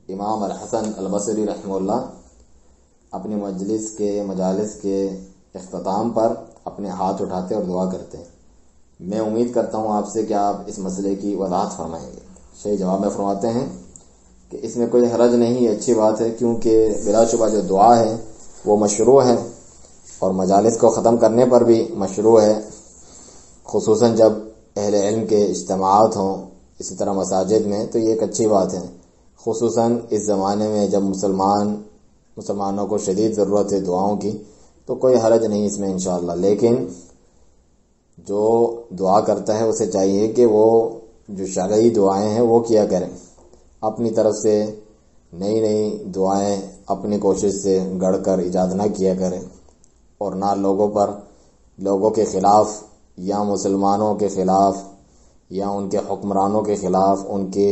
امام الحسن البصری رحمہ اللہ اپنی مجالس کے اختتام پر اپنے ہاتھ اٹھاتے اور دعا کرتے۔ میں امید کرتا ہوں آپ سے کہ آپ اس مسئلے کی وضاحت فرمائیں گے۔ شیخ جواب میں فرماتے ہیں کہ اس میں کوئی حرج نہیں، اچھی بات ہے، کیونکہ بلا شبہ جو دعا ہے وہ مشروع ہے، اور مجالس کو ختم کرنے پر بھی مشروع ہے، خصوصاً جب اہل علم کے اجتماعات ہوں، اسی طرح مساجد میں، تو یہ ایک اچھی بات ہے، خصوصاً اس زمانے میں جب مسلمانوں کو شدید ضرورت ہے دعاؤں کی، تو کوئی حرج نہیں اس میں انشاءاللہ۔ لیکن جو دعا کرتا ہے اسے چاہیے کہ وہ جو شرعی دعائیں ہیں وہ کیا کریں، اپنی طرف سے نئی دعائیں اپنی کوشش سے گڑھ کر ایجاد نہ کیا کریں، اور نہ لوگوں کے خلاف یا مسلمانوں کے خلاف یا ان کے حکمرانوں کے خلاف ان کے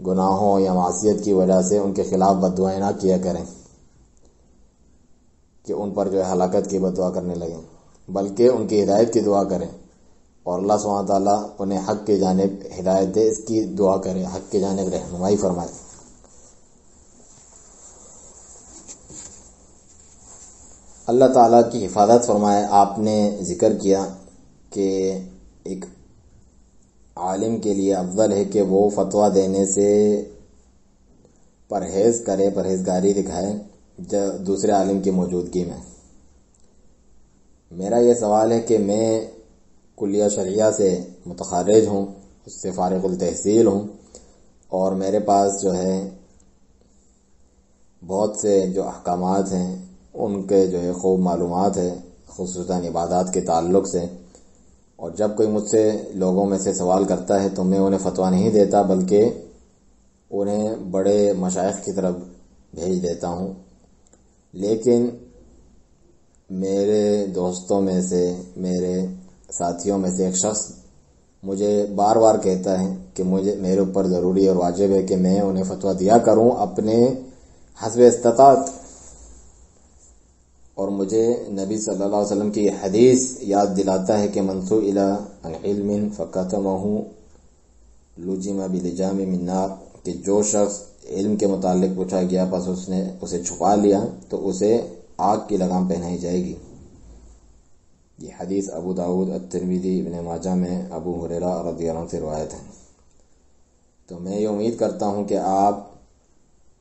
گناہوں یا معصیت کی وجہ سے ان کے خلاف بد دعائیں نہ کیا کریں کہ ان پر جو ہے ہلاکت کی بد دعا کرنے لگیں، بلکہ ان کی ہدایت کی دعا کریں، اور اللہ سبحانہ تعالیٰ انہیں حق کی جانب ہدایت دے، اس کی دعا کریں، حق کی جانب رہنمائی فرمائے۔ اللہ تعالیٰ کی حفاظت فرمائے۔ آپ نے ذکر کیا کہ ایک عالم کے لیے افضل ہے کہ وہ فتویٰ دینے سے پرہیز کرے، پرہیزگاری دکھائے دوسرے عالم کی موجودگی میں۔ میرا یہ سوال ہے کہ میں کلیہ شرعیہ سے متخرج ہوں، اس سے فارغ التحصیل ہوں، اور میرے پاس جو ہے بہت سے جو احکامات ہیں ان کے جو ہے خوب معلومات ہے، خصوصاً عبادات کے تعلق سے، اور جب کوئی مجھ سے لوگوں میں سے سوال کرتا ہے تو میں انہیں فتویٰ نہیں دیتا، بلکہ انہیں بڑے مشائخ کی طرف بھیج دیتا ہوں۔ لیکن میرے دوستوں میں سے، میرے ساتھیوں میں سے ایک شخص مجھے بار بار کہتا ہے کہ میرے اوپر ضروری اور واجب ہے کہ میں انہیں فتویٰ دیا کروں اپنے حسب استطاعت، اور مجھے نبی صلی اللہ علیہ وسلم کی حدیث یاد دلاتا ہے کہ من سئل عن علم فکتمہ لجم بلجام من نار، کہ جو شخص علم کے متعلق پوچھا گیا پس اس نے اسے چھپا لیا تو اسے آگ کی لگام پہنائی جائے گی۔ یہ حدیث ابو داؤد، الترمذی، ابن ماجہ میں ابو ہریرہ رضی اللہ عنہ سے روایت ہے۔ تو میں یہ امید کرتا ہوں کہ آپ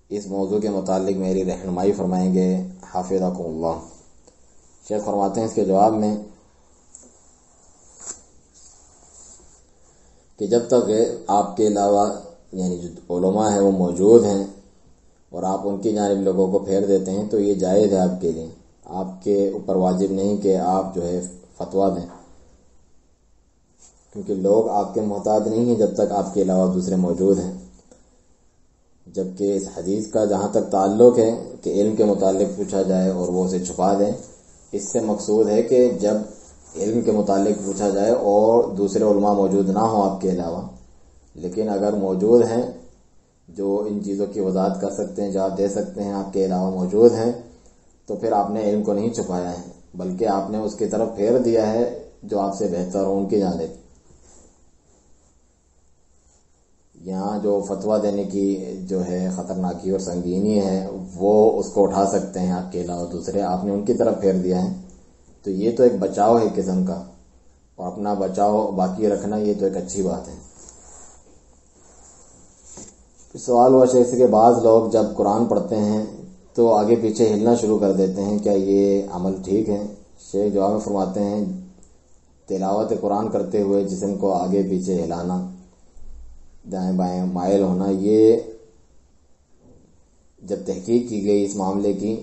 اس موضوع کے متعلق میری رہنمائی فرمائیں گے حافظکم اللہ۔ شیخ فرماتے ہیں اس کے جواب میں کہ جب تک آپ کے علاوہ یعنی جو علماء ہیں وہ موجود ہیں اور آپ ان کی جانب لوگوں کو پھیر دیتے ہیں تو یہ جائز ہے آپ کے لیے، آپ کے اوپر واجب نہیں کہ آپ جو ہے فتویٰ دیں، کیونکہ لوگ آپ کے محتاج نہیں ہیں جب تک آپ کے علاوہ دوسرے موجود ہیں۔ جبکہ اس حدیث کا جہاں تک تعلق ہے کہ علم کے متعلق پوچھا جائے اور وہ اسے چھپا دیں، اس سے مقصود ہے کہ جب علم کے متعلق پوچھا جائے اور دوسرے علماء موجود نہ ہوں آپ کے علاوہ، لیکن اگر موجود ہیں جو ان چیزوں کی وضاحت کر سکتے ہیں، جواب دے سکتے ہیں، آپ کے علاوہ موجود ہیں، تو پھر آپ نے علم کو نہیں چھپایا ہے بلکہ آپ نے اس کی طرف پھیر دیا ہے جو آپ سے بہتر ہو ان کی جانب۔ یہاں جو فتویٰ دینے کی جو ہے خطرناکی اور سنگینی ہے وہ اس کو اٹھا سکتے ہیں آپ کے علاوہ دوسرے، آپ نے ان کی طرف پھیر دیا ہے، تو یہ تو ایک بچاؤ ہے قسم کا، اور اپنا بچاؤ باقی رکھنا یہ تو ایک اچھی بات ہے۔ سوال ہوا شیخ سے کہ بعض لوگ جب قرآن پڑھتے ہیں تو آگے پیچھے ہلنا شروع کر دیتے ہیں، کیا یہ عمل ٹھیک ہے؟ شیخ جواب میں فرماتے ہیں تلاوت قرآن کرتے ہوئے جسم کو آگے پیچھے ہلانا، دائیں بائیں مائل ہونا، یہ جب تحقیق کی گئی اس معاملے کی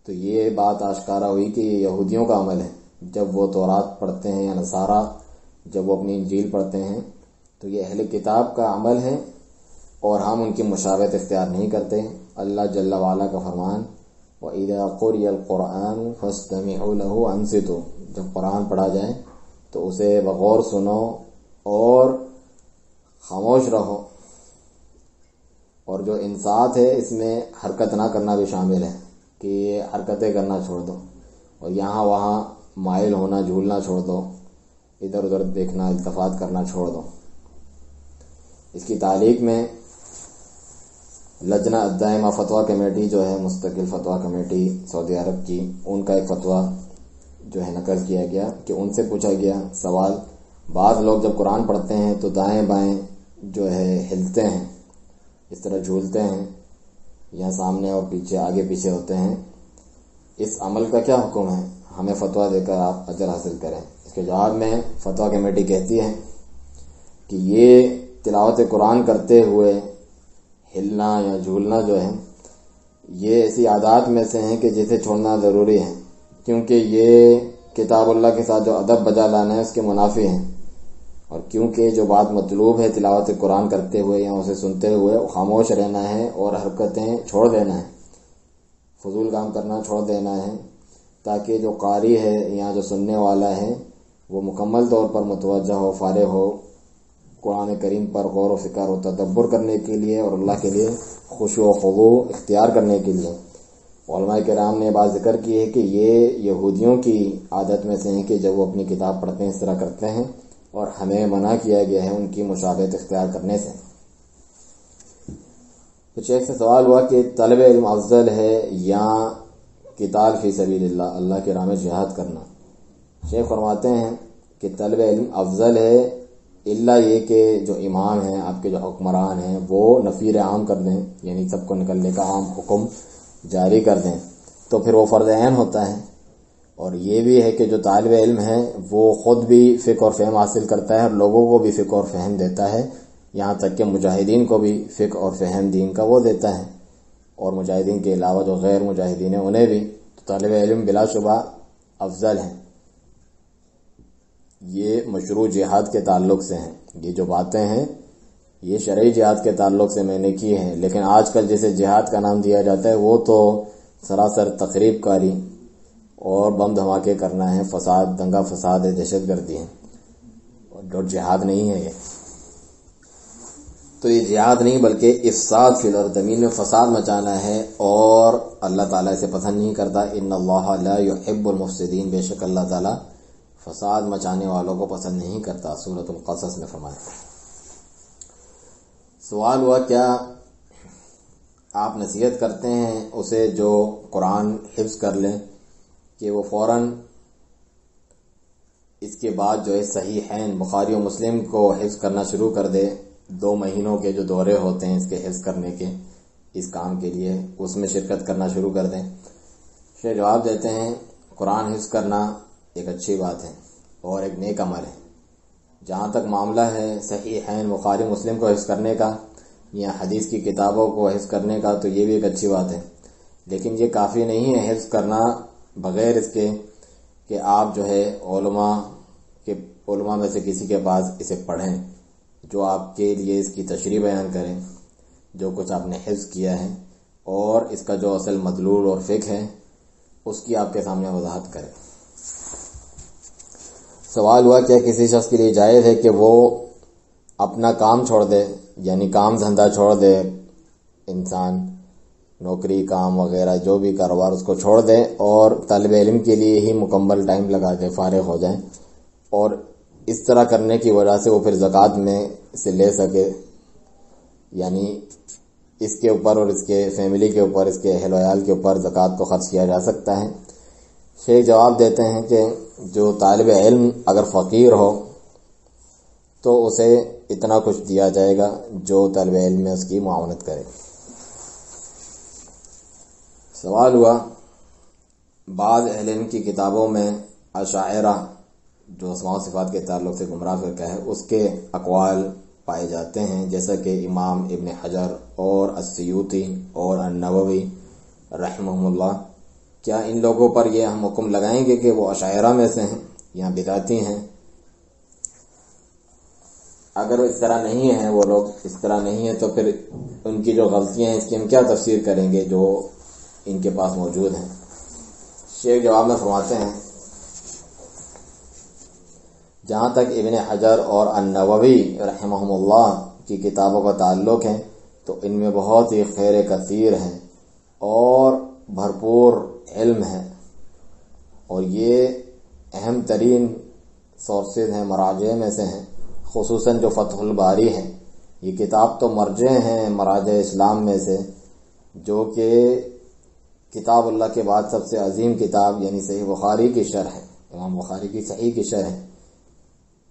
تو یہ بات آشکارا ہوئی کہ یہ یہودیوں کا عمل ہے۔ جب وہ تورات پڑھتے ہیں یا نصارہ جب وہ اپنی انجیل پڑھتے ہیں تو یہ اہل کتاب کا عمل ہے اور ہم ان کی مشابہت اختیار نہیں کرتے۔ اللہ جل وعلا کا فرمان وَإِذَا قُرِئَ الْقُرْآنُ فَاسْتَمِعُوا لَهُ وَأَنصِتُوا، جب قرآن پڑھا جائے تو اسے بغور سنو اور خاموش رہو، اور جو انصات ہے اس میں حرکت نہ کرنا بھی شامل ہے کہ یہ حرکتیں کرنا چھوڑ دو اور یہاں وہاں مائل ہونا جھولنا چھوڑ دو، ادھر ادھر دیکھنا التفات کرنا چھوڑ دو۔ اس کی تعلیق میں لجنہ الدائمہ فتویٰ کمیٹی جو ہے مستقل فتویٰ کمیٹی سعودی عرب کی، ان کا ایک فتویٰ جو ہے نقل کیا گیا کہ ان سے پوچھا گیا سوال، بعض لوگ جب قرآن پڑھتے ہیں تو دائیں بائیں جو ہے ہلتے ہیں، اس طرح جھولتے ہیں یا سامنے اور پیچھے آگے پیچھے ہوتے ہیں، اس عمل کا کیا حکم ہے؟ ہمیں فتویٰ دے کر آپ اجر حاصل کریں۔ اس کے جواب میں فتویٰ کمیٹی کہتی ہے کہ یہ تلاوت قرآن کرتے ہوئے ہلنا یا جھولنا جو ہے یہ ایسی عادات میں سے ہیں کہ جسے چھوڑنا ضروری ہے، کیونکہ یہ کتاب اللہ کے ساتھ جو ادب بجا لانا ہے اس کے منافی ہیں، اور کیونکہ جو بات مطلوب ہے تلاوت قرآن کرتے ہوئے یا اسے سنتے ہوئے خاموش رہنا ہے اور حرکتیں چھوڑ دینا ہے، فضول کام کرنا چھوڑ دینا ہے، تاکہ جو قاری ہے یا جو سننے والا ہے وہ مکمل طور پر متوجہ ہو، فارغ ہو قرآن کریم پر غور و فکر و تدبر کرنے کے لیے اور اللہ کے لیے خشوع و خضوع اختیار کرنے کے لیے۔ علماء کرام نے بات ذکر کی ہے کہ یہ یہودیوں کی عادت میں سے ہیں کہ جب وہ اپنی کتاب پڑھتے ہیں اس طرح کرتے ہیں، اور ہمیں منع کیا گیا ہے ان کی مشابہت اختیار کرنے سے۔ تو شیخ سے سوال ہوا کہ طلب علم افضل ہے یا قتال فی سبیل اللہ، اللہ کی راہ میں جہاد کرنا؟ شیخ فرماتے ہیں کہ طلب علم افضل ہے، الا یہ کہ جو امام ہیں آپ کے جو حکمران ہیں وہ نفیر عام کر دیں، یعنی سب کو نکلنے کا عام حکم جاری کر دیں تو پھر وہ فرض عین ہوتا ہے۔ اور یہ بھی ہے کہ جو طالب علم ہے وہ خود بھی فقہ اور فہم حاصل کرتا ہے اور لوگوں کو بھی فقہ اور فہم دیتا ہے، یہاں تک کہ مجاہدین کو بھی فقہ اور فہم دین کا وہ دیتا ہے، اور مجاہدین کے علاوہ جو غیر مجاہدین ہیں انہیں بھی۔ تو طالب علم بلا شبہ افضل ہیں۔ یہ مشروع جہاد کے تعلق سے ہیں، یہ جو باتیں ہیں یہ شرعی جہاد کے تعلق سے میں نے کی ہیں، لیکن آج کل جسے جہاد کا نام دیا جاتا ہے وہ تو سراسر تخریب کاری اور بم دھماکے کرنا ہے، فساد، دنگا فساد ہے، دہشت گردی ہے، اور جہاد نہیں ہے یہ۔ تو یہ جہاد نہیں بلکہ افساد فی الارض، زمین میں فساد مچانا ہے، اور اللہ تعالیٰ اسے پسند نہیں کرتا۔ ان اللہ لا يحب المفسدین، بے شک اللہ تعالیٰ فساد مچانے والوں کو پسند نہیں کرتا، سورۃ القصص میں فرمایا۔ سوال ہوا کیا آپ نصیحت کرتے ہیں اسے جو قرآن حفظ کر لے کہ وہ فوراً اس کے بعد جو ہے صحیحین بخاری و مسلم کو حفظ کرنا شروع کر دے، 2 مہینوں کے جو دورے ہوتے ہیں اس کے حفظ کرنے کے، اس کام کے لیے اس میں شرکت کرنا شروع کر دیں۔ شیخ جواب دیتے ہیں قرآن حفظ کرنا ایک اچھی بات ہے اور ایک نیک عمل ہے۔ جہاں تک معاملہ ہے صحیحین بخاری مسلم کو حفظ کرنے کا یا حدیث کی کتابوں کو حفظ کرنے کا تو یہ بھی ایک اچھی بات ہے، لیکن یہ کافی نہیں ہے حفظ کرنا بغیر اس کے کہ آپ جو ہے علماء میں سے کسی کے پاس اسے پڑھیں جو آپ کے لیے اس کی تشریح بیان کریں، جو کچھ آپ نے حفظ کیا ہے اور اس کا جو اصل مدلول اور فقہ ہے اس کی آپ کے سامنے وضاحت کریں۔ سوال ہوا کیا کسی شخص کے لیے جائز ہے کہ وہ اپنا کام چھوڑ دے، یعنی کام دھندہ چھوڑ دے، انسان نوکری کام وغیرہ جو بھی کاروبار اس کو چھوڑ دے اور طالب علم کے لیے ہی مکمل ٹائم لگا کے فارغ ہو جائیں، اور اس طرح کرنے کی وجہ سے وہ پھر زکوٰۃ میں سے لے سکے، یعنی اس کے اوپر اور اس کے فیملی کے اوپر، اس کے اہل ویال کے اوپر زکوٰۃ کو خرچ کیا جا سکتا ہے؟ شیخ جواب دیتے ہیں کہ جو طالب علم اگر فقیر ہو تو اسے اتنا کچھ دیا جائے گا جو طالب علم میں اس کی معاونت کرے۔ سوال ہوا بعض اہل علم کی کتابوں میں اشاعرہ جو اسماء و صفات کے تعلق سے گمراہ فرقہ ہے اس کے اقوال پائے جاتے ہیں، جیسا کہ امام ابن حجر اور السیوطی اور النووی رحمہم اللہ۔ کیا ان لوگوں پر یہ ہم حکم لگائیں گے کہ وہ اشاعرہ میں سے ہیں یا بدعتی ہیں؟ اگر اس طرح نہیں ہیں، وہ لوگ اس طرح نہیں ہیں، تو پھر ان کی جو غلطیاں ہیں اس کی ہم کیا تفسیر کریں گے جو ان کے پاس موجود ہیں؟ شیخ جواب میں فرماتے ہیں جہاں تک ابن حجر اور النووی رحمہم اللہ کی کتابوں کا تعلق ہے تو ان میں بہت ہی خیر کثیر ہیں اور بھرپور علم ہے، اور یہ اہم ترین سورسز ہیں، مراجع میں سے ہیں، خصوصاً جو فتح الباری ہے۔ یہ کتاب تو مرجع ہیں مراجع اسلام میں سے، جو کہ کتاب اللہ کے بعد سب سے عظیم کتاب یعنی صحیح بخاری کی شرح ہے، امام بخاری کی صحیح کی شرح ہے۔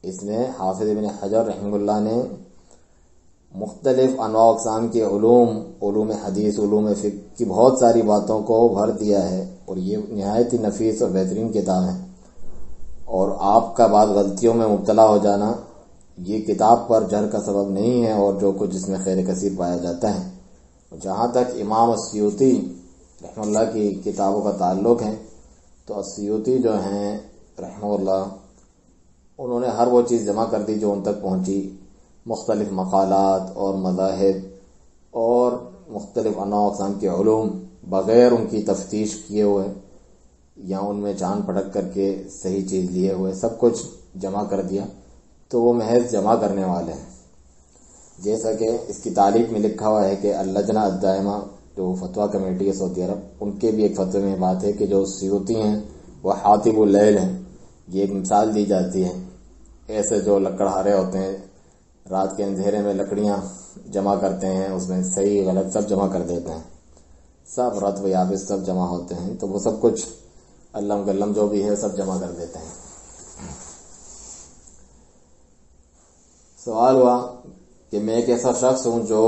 اس میں حافظ ابن حجر رحمہ اللہ نے مختلف انواع و اقسام کے علوم حدیث، علوم فقہ کی بہت ساری باتوں کو بھر دیا ہے، اور یہ نہایت ہی نفیس اور بہترین کتاب ہے۔ اور آپ کا بعض غلطیوں میں مبتلا ہو جانا یہ کتاب پر جرح کا سبب نہیں ہے، اور جو کچھ اس میں خیر کثیر پایا جاتا ہے۔ جہاں تک امام السیوطی رحمہ اللہ کی کتابوں کا تعلق ہے تو السیوطی جو ہیں رحمہ اللہ، انہوں نے ہر وہ چیز جمع کر دی جو ان تک پہنچی، مختلف مقالات اور مذاہب اور مختلف انواع و اقسام کے علوم بغیر ان کی تفتیش کیے ہوئے یا ان میں جان پڑک کر کے صحیح چیز لیے ہوئے سب کچھ جمع کر دیا، تو وہ محض جمع کرنے والے ہیں۔ جیسا کہ اس کی تعلیق میں لکھا ہوا ہے کہ اللجنہ الدائمہ جو فتویٰ کمیٹی ہے سعودی عرب، ان کے بھی ایک فتوے میں بات ہے کہ جو سیوطی ہیں وہ حاطب اللیل ہیں۔ یہ ایک مثال دی جاتی ہے، ایسے جو لکڑہارے ہوتے ہیں رات کے اندھیرے میں لکڑیاں جمع کرتے ہیں، اس میں صحیح غلط سب جمع کر دیتے ہیں، سب رطب یابس سب جمع ہوتے ہیں، تو وہ سب کچھ علم گلم جو بھی ہے سب جمع کر دیتے ہیں۔ سوال ہوا کہ میں ایک ایسا شخص ہوں جو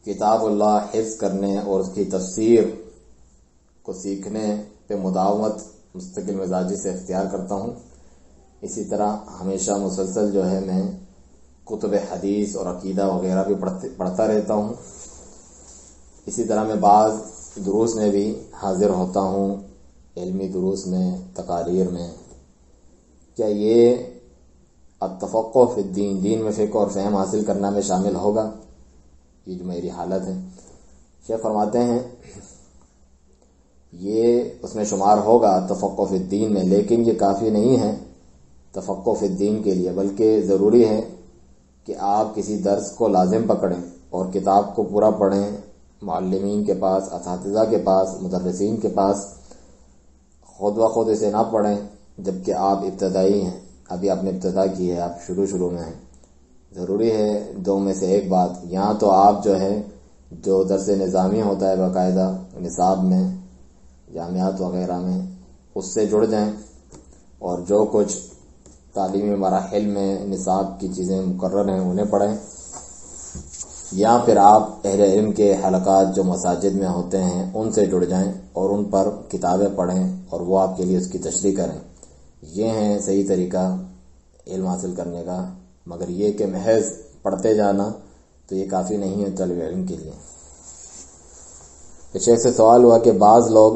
کتاب اللہ حفظ کرنے اور اس کی تفسیر کو سیکھنے پہ مداومت مستقل مزاجی سے اختیار کرتا ہوں، اسی طرح ہمیشہ مسلسل جو ہے میں کتب حدیث اور عقیدہ وغیرہ بھی پڑھتا رہتا ہوں، اسی طرح میں بعض دروس میں بھی حاضر ہوتا ہوں، علمی دروس میں، تقاریر میں۔ کیا یہ التفقہ فی الدین، دین میں فقہ اور فہم حاصل کرنا میں شامل ہوگا؟ یہ جو میری حالت ہے، شیخ فرماتے ہیں یہ اس میں شمار ہوگا تفقہ فی الدین میں، لیکن یہ کافی نہیں ہے تفقہ فی الدین کے لیے، بلکہ ضروری ہے کہ آپ کسی درس کو لازم پکڑیں اور کتاب کو پورا پڑھیں، معلمین کے پاس، اساتذہ کے پاس، مدرسین کے پاس، خود بخود اسے نہ پڑھیں جبکہ آپ ابتدائی ہیں، ابھی آپ نے ابتدا کی ہے، آپ شروع میں ہیں۔ ضروری ہے دو میں سے ایک بات، یہاں تو آپ جو ہے جو درس نظامی ہوتا ہے باقاعدہ نصاب میں، جامعات وغیرہ میں، اس سے جڑ جائیں، اور جو کچھ تعلیمی مراحل میں نصاب کی چیزیں مقرر ہیں انہیں پڑھیں۔ یا پھر آپ اہل علم کے حلقات جو مساجد میں ہوتے ہیں ان سے جڑ جائیں اور ان پر کتابیں پڑھیں اور وہ آپ کے لیے اس کی تشریح کریں. یہ ہیں صحیح طریقہ علم حاصل کرنے کا. مگر یہ کہ محض پڑھتے جانا تو یہ کافی نہیں ہے طالب علم کے لیے. شیخ سے سوال ہوا کہ بعض لوگ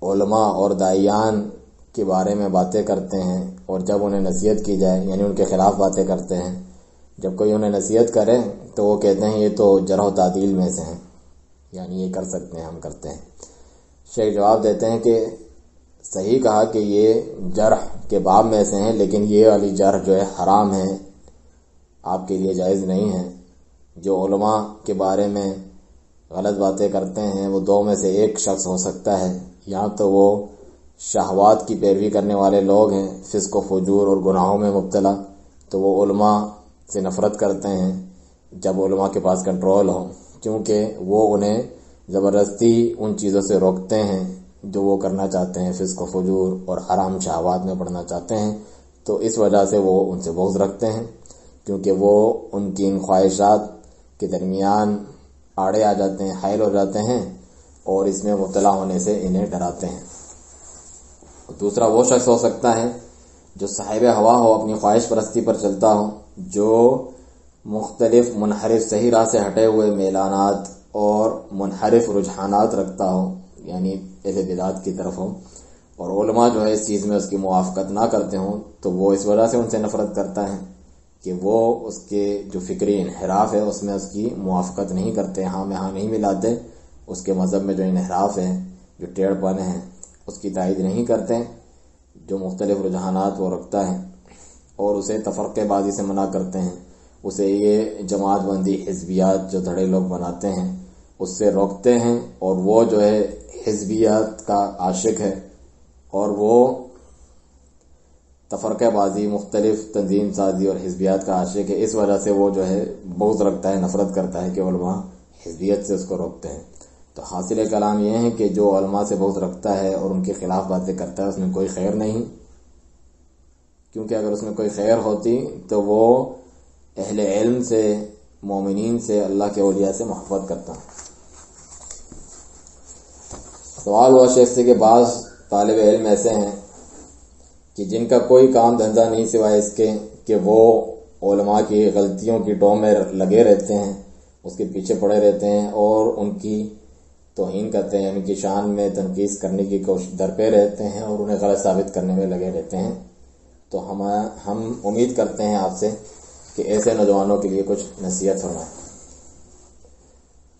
علماء اور داعیان کے بارے میں باتیں کرتے ہیں اور جب انہیں نصیحت کی جائے یعنی ان کے خلاف باتیں کرتے ہیں. جب کوئی انہیں نصیحت کرے تو وہ کہتے ہیں یہ تو جرح و تعدیل میں سے ہیں، یعنی یہ کر سکتے ہیں، ہم کرتے ہیں. شیخ جواب دیتے ہیں کہ صحیح کہا کہ یہ جرح کے باب میں سے ہیں، لیکن یہ والی جرح جو ہے حرام ہے، آپ کے لیے جائز نہیں ہے. جو علماء کے بارے میں غلط باتیں کرتے ہیں وہ دو میں سے ایک شخص ہو سکتا ہے. یا تو وہ شہوات کی پیروی کرنے والے لوگ ہیں، فسق و فجور اور گناہوں میں مبتلا، تو وہ علماء سے نفرت کرتے ہیں جب علماء کے پاس کنٹرول ہو، کیونکہ وہ انہیں زبردستی ان چیزوں سے روکتے ہیں جو وہ کرنا چاہتے ہیں، فسق و فجور اور حرام شہوات میں پڑنا چاہتے ہیں. تو اس وجہ سے وہ ان سے بغض رکھتے ہیں، کیونکہ وہ ان کی ان خواہشات کے درمیان آڑے آ جاتے ہیں، حائل ہو جاتے ہیں اور اس میں مبتلا ہونے سے انہیں ڈراتے ہیں. دوسرا وہ شخص ہو سکتا ہے جو صاحب ہوا ہو، اپنی خواہش پرستی پر چلتا ہو، جو مختلف منحرف صحیح راہ سے ہٹے ہوئے میلانات اور منحرف رجحانات رکھتا ہو، یعنی اہل بدعت کی طرف ہو، اور علماء جو ہے اس چیز میں اس کی موافقت نہ کرتے ہوں، تو وہ اس وجہ سے ان سے نفرت کرتا ہے کہ وہ اس کے جو فکری انحراف ہے اس میں اس کی موافقت نہیں کرتے، ہاں میں ہاں نہیں ملاتے، اس کے مذہب میں جو انحراف ہے، جو ٹیڑھ پن ہے، اس کی تائید نہیں کرتے، جو مختلف رجحانات وہ رکھتا ہے، اور اسے تفرقے بازی سے منع کرتے ہیں، اسے یہ جماعت بندی حزبیات جو دھڑے لوگ بناتے ہیں اس سے روکتے ہیں. اور وہ جو ہے حزبیات کا عاشق ہے اور وہ تفرقہ بازی، مختلف تنظیم سازی اور حزبیات کا عاشق ہے. اس وجہ سے وہ جو ہے بغض رکھتا ہے، نفرت کرتا ہے کہ علماء حزبیت سے اس کو روکتے ہیں. تو حاصل کلام یہ ہے کہ جو علماء سے بغض رکھتا ہے اور ان کے خلاف باتیں کرتا ہے اس میں کوئی خیر نہیں، کیونکہ اگر اس میں کوئی خیر ہوتی تو وہ اہل علم سے، مومنین سے، اللہ کے اولیاء سے محبت کرتا. سوال ہوا شیخ سے کہ بعض طالب علم ایسے ہیں کہ جن کا کوئی کام دھندا نہیں سوائے اس کے کہ وہ علماء کی غلطیوں کی ٹو میں لگے رہتے ہیں، اس کے پیچھے پڑے رہتے ہیں اور ان کی توہین کرتے ہیں، ان کی شان میں تنقید کرنے کی کوشش درپے رہتے ہیں اور انہیں غلط ثابت کرنے میں لگے رہتے ہیں. تو ہم امید کرتے ہیں آپ سے کہ ایسے نوجوانوں کے لیے کچھ نصیحت فرمائیں.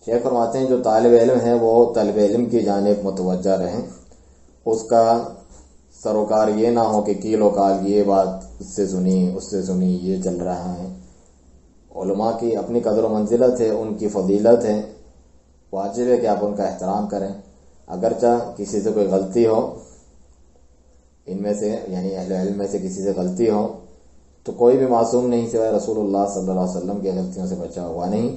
شیخ فرماتے ہیں جو طالب علم ہے وہ طالب علم کی جانب متوجہ رہیں، اس کا سروکار یہ نہ ہو کہ کیل و کال، یہ بات اس سے سنی اس سے سنی، یہ چل رہا ہے. علماء کی اپنی قدر و منزلت ہے، ان کی فضیلت ہے، واجب ہے کہ آپ ان کا احترام کریں. اگرچہ کسی سے کوئی غلطی ہو، ان میں سے یعنی اہل علم میں سے کسی سے غلطی ہو، تو کوئی بھی معصوم نہیں سوائے رسول اللہ صلی اللہ علیہ وسلم کی غلطیوں سے بچا ہوا نہیں.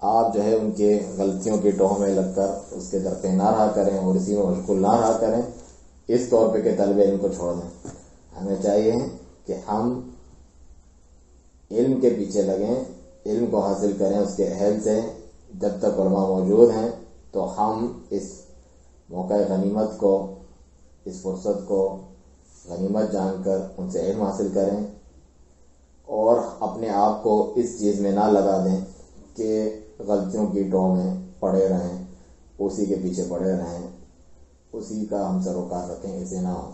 آپ جو ہے ان کے غلطیوں کی ٹوہ میں لگ کر اس کے درپے نہ رہا کریں اور اسی میں مشغول نہ رہا کریں، اس طور پہ کہ طالب علم کو چھوڑ دیں. ہمیں چاہیے کہ ہم علم کے پیچھے لگیں، علم کو حاصل کریں اس کے اہل سے. جب تک علماء موجود ہیں تو ہم اس موقع غنیمت کو، اس فرصت کو غنیمت جان کر ان سے علم حاصل کریں اور اپنے آپ کو اس چیز میں نہ لگا دیں کہ غلطیوں کی ٹوہ میں پڑے رہیں، اسی کے پیچھے پڑے رہیں، اسی کا ہم سروکار رکھیں، اسے نہ ہو.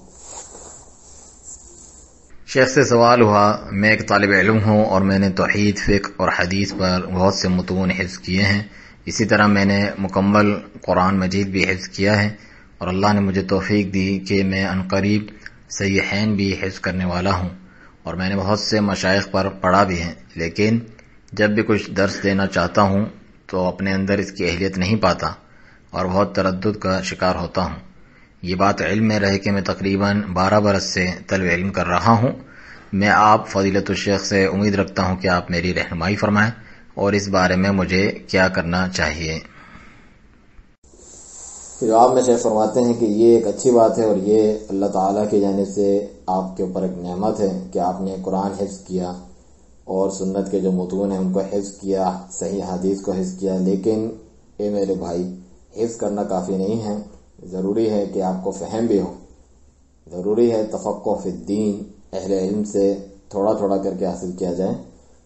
شیخ سے سوال ہوا، میں ایک طالب علم ہوں اور میں نے توحید، فقہ اور حدیث پر بہت سے متون حفظ کیے ہیں. اسی طرح میں نے مکمل قرآن مجید بھی حفظ کیا ہے اور اللہ نے مجھے توفیق دی کہ میں عنقریب صحیحین بھی حفظ کرنے والا ہوں اور میں نے بہت سے مشائخ پر پڑھا بھی ہے. لیکن جب بھی کچھ درس دینا چاہتا ہوں تو اپنے اندر اس کی اہلیت نہیں پاتا اور بہت تردد کا شکار ہوتا ہوں. یہ بات علم میں رہے کہ میں تقریباً 12 برس سے طلب علم کر رہا ہوں. میں آپ فضیلت الشیخ سے امید رکھتا ہوں کہ آپ میری رہنمائی فرمائیں اور اس بارے میں مجھے کیا کرنا چاہیے. جواب میں شیخ فرماتے ہیں کہ یہ ایک اچھی بات ہے اور یہ اللہ تعالیٰ کی جانب سے آپ کے اوپر ایک نعمت ہے کہ آپ نے قرآن حفظ کیا اور سنت کے جو متون ہیں ان کو حفظ کیا، صحیح حدیث کو حفظ کیا، لیکن اے میرے بھائی حفظ کرنا کافی نہیں ہے، ضروری ہے کہ آپ کو فہم بھی ہو، ضروری ہے تفقہ فی الدین اہل علم سے تھوڑا تھوڑا کر کے حاصل کیا جائے،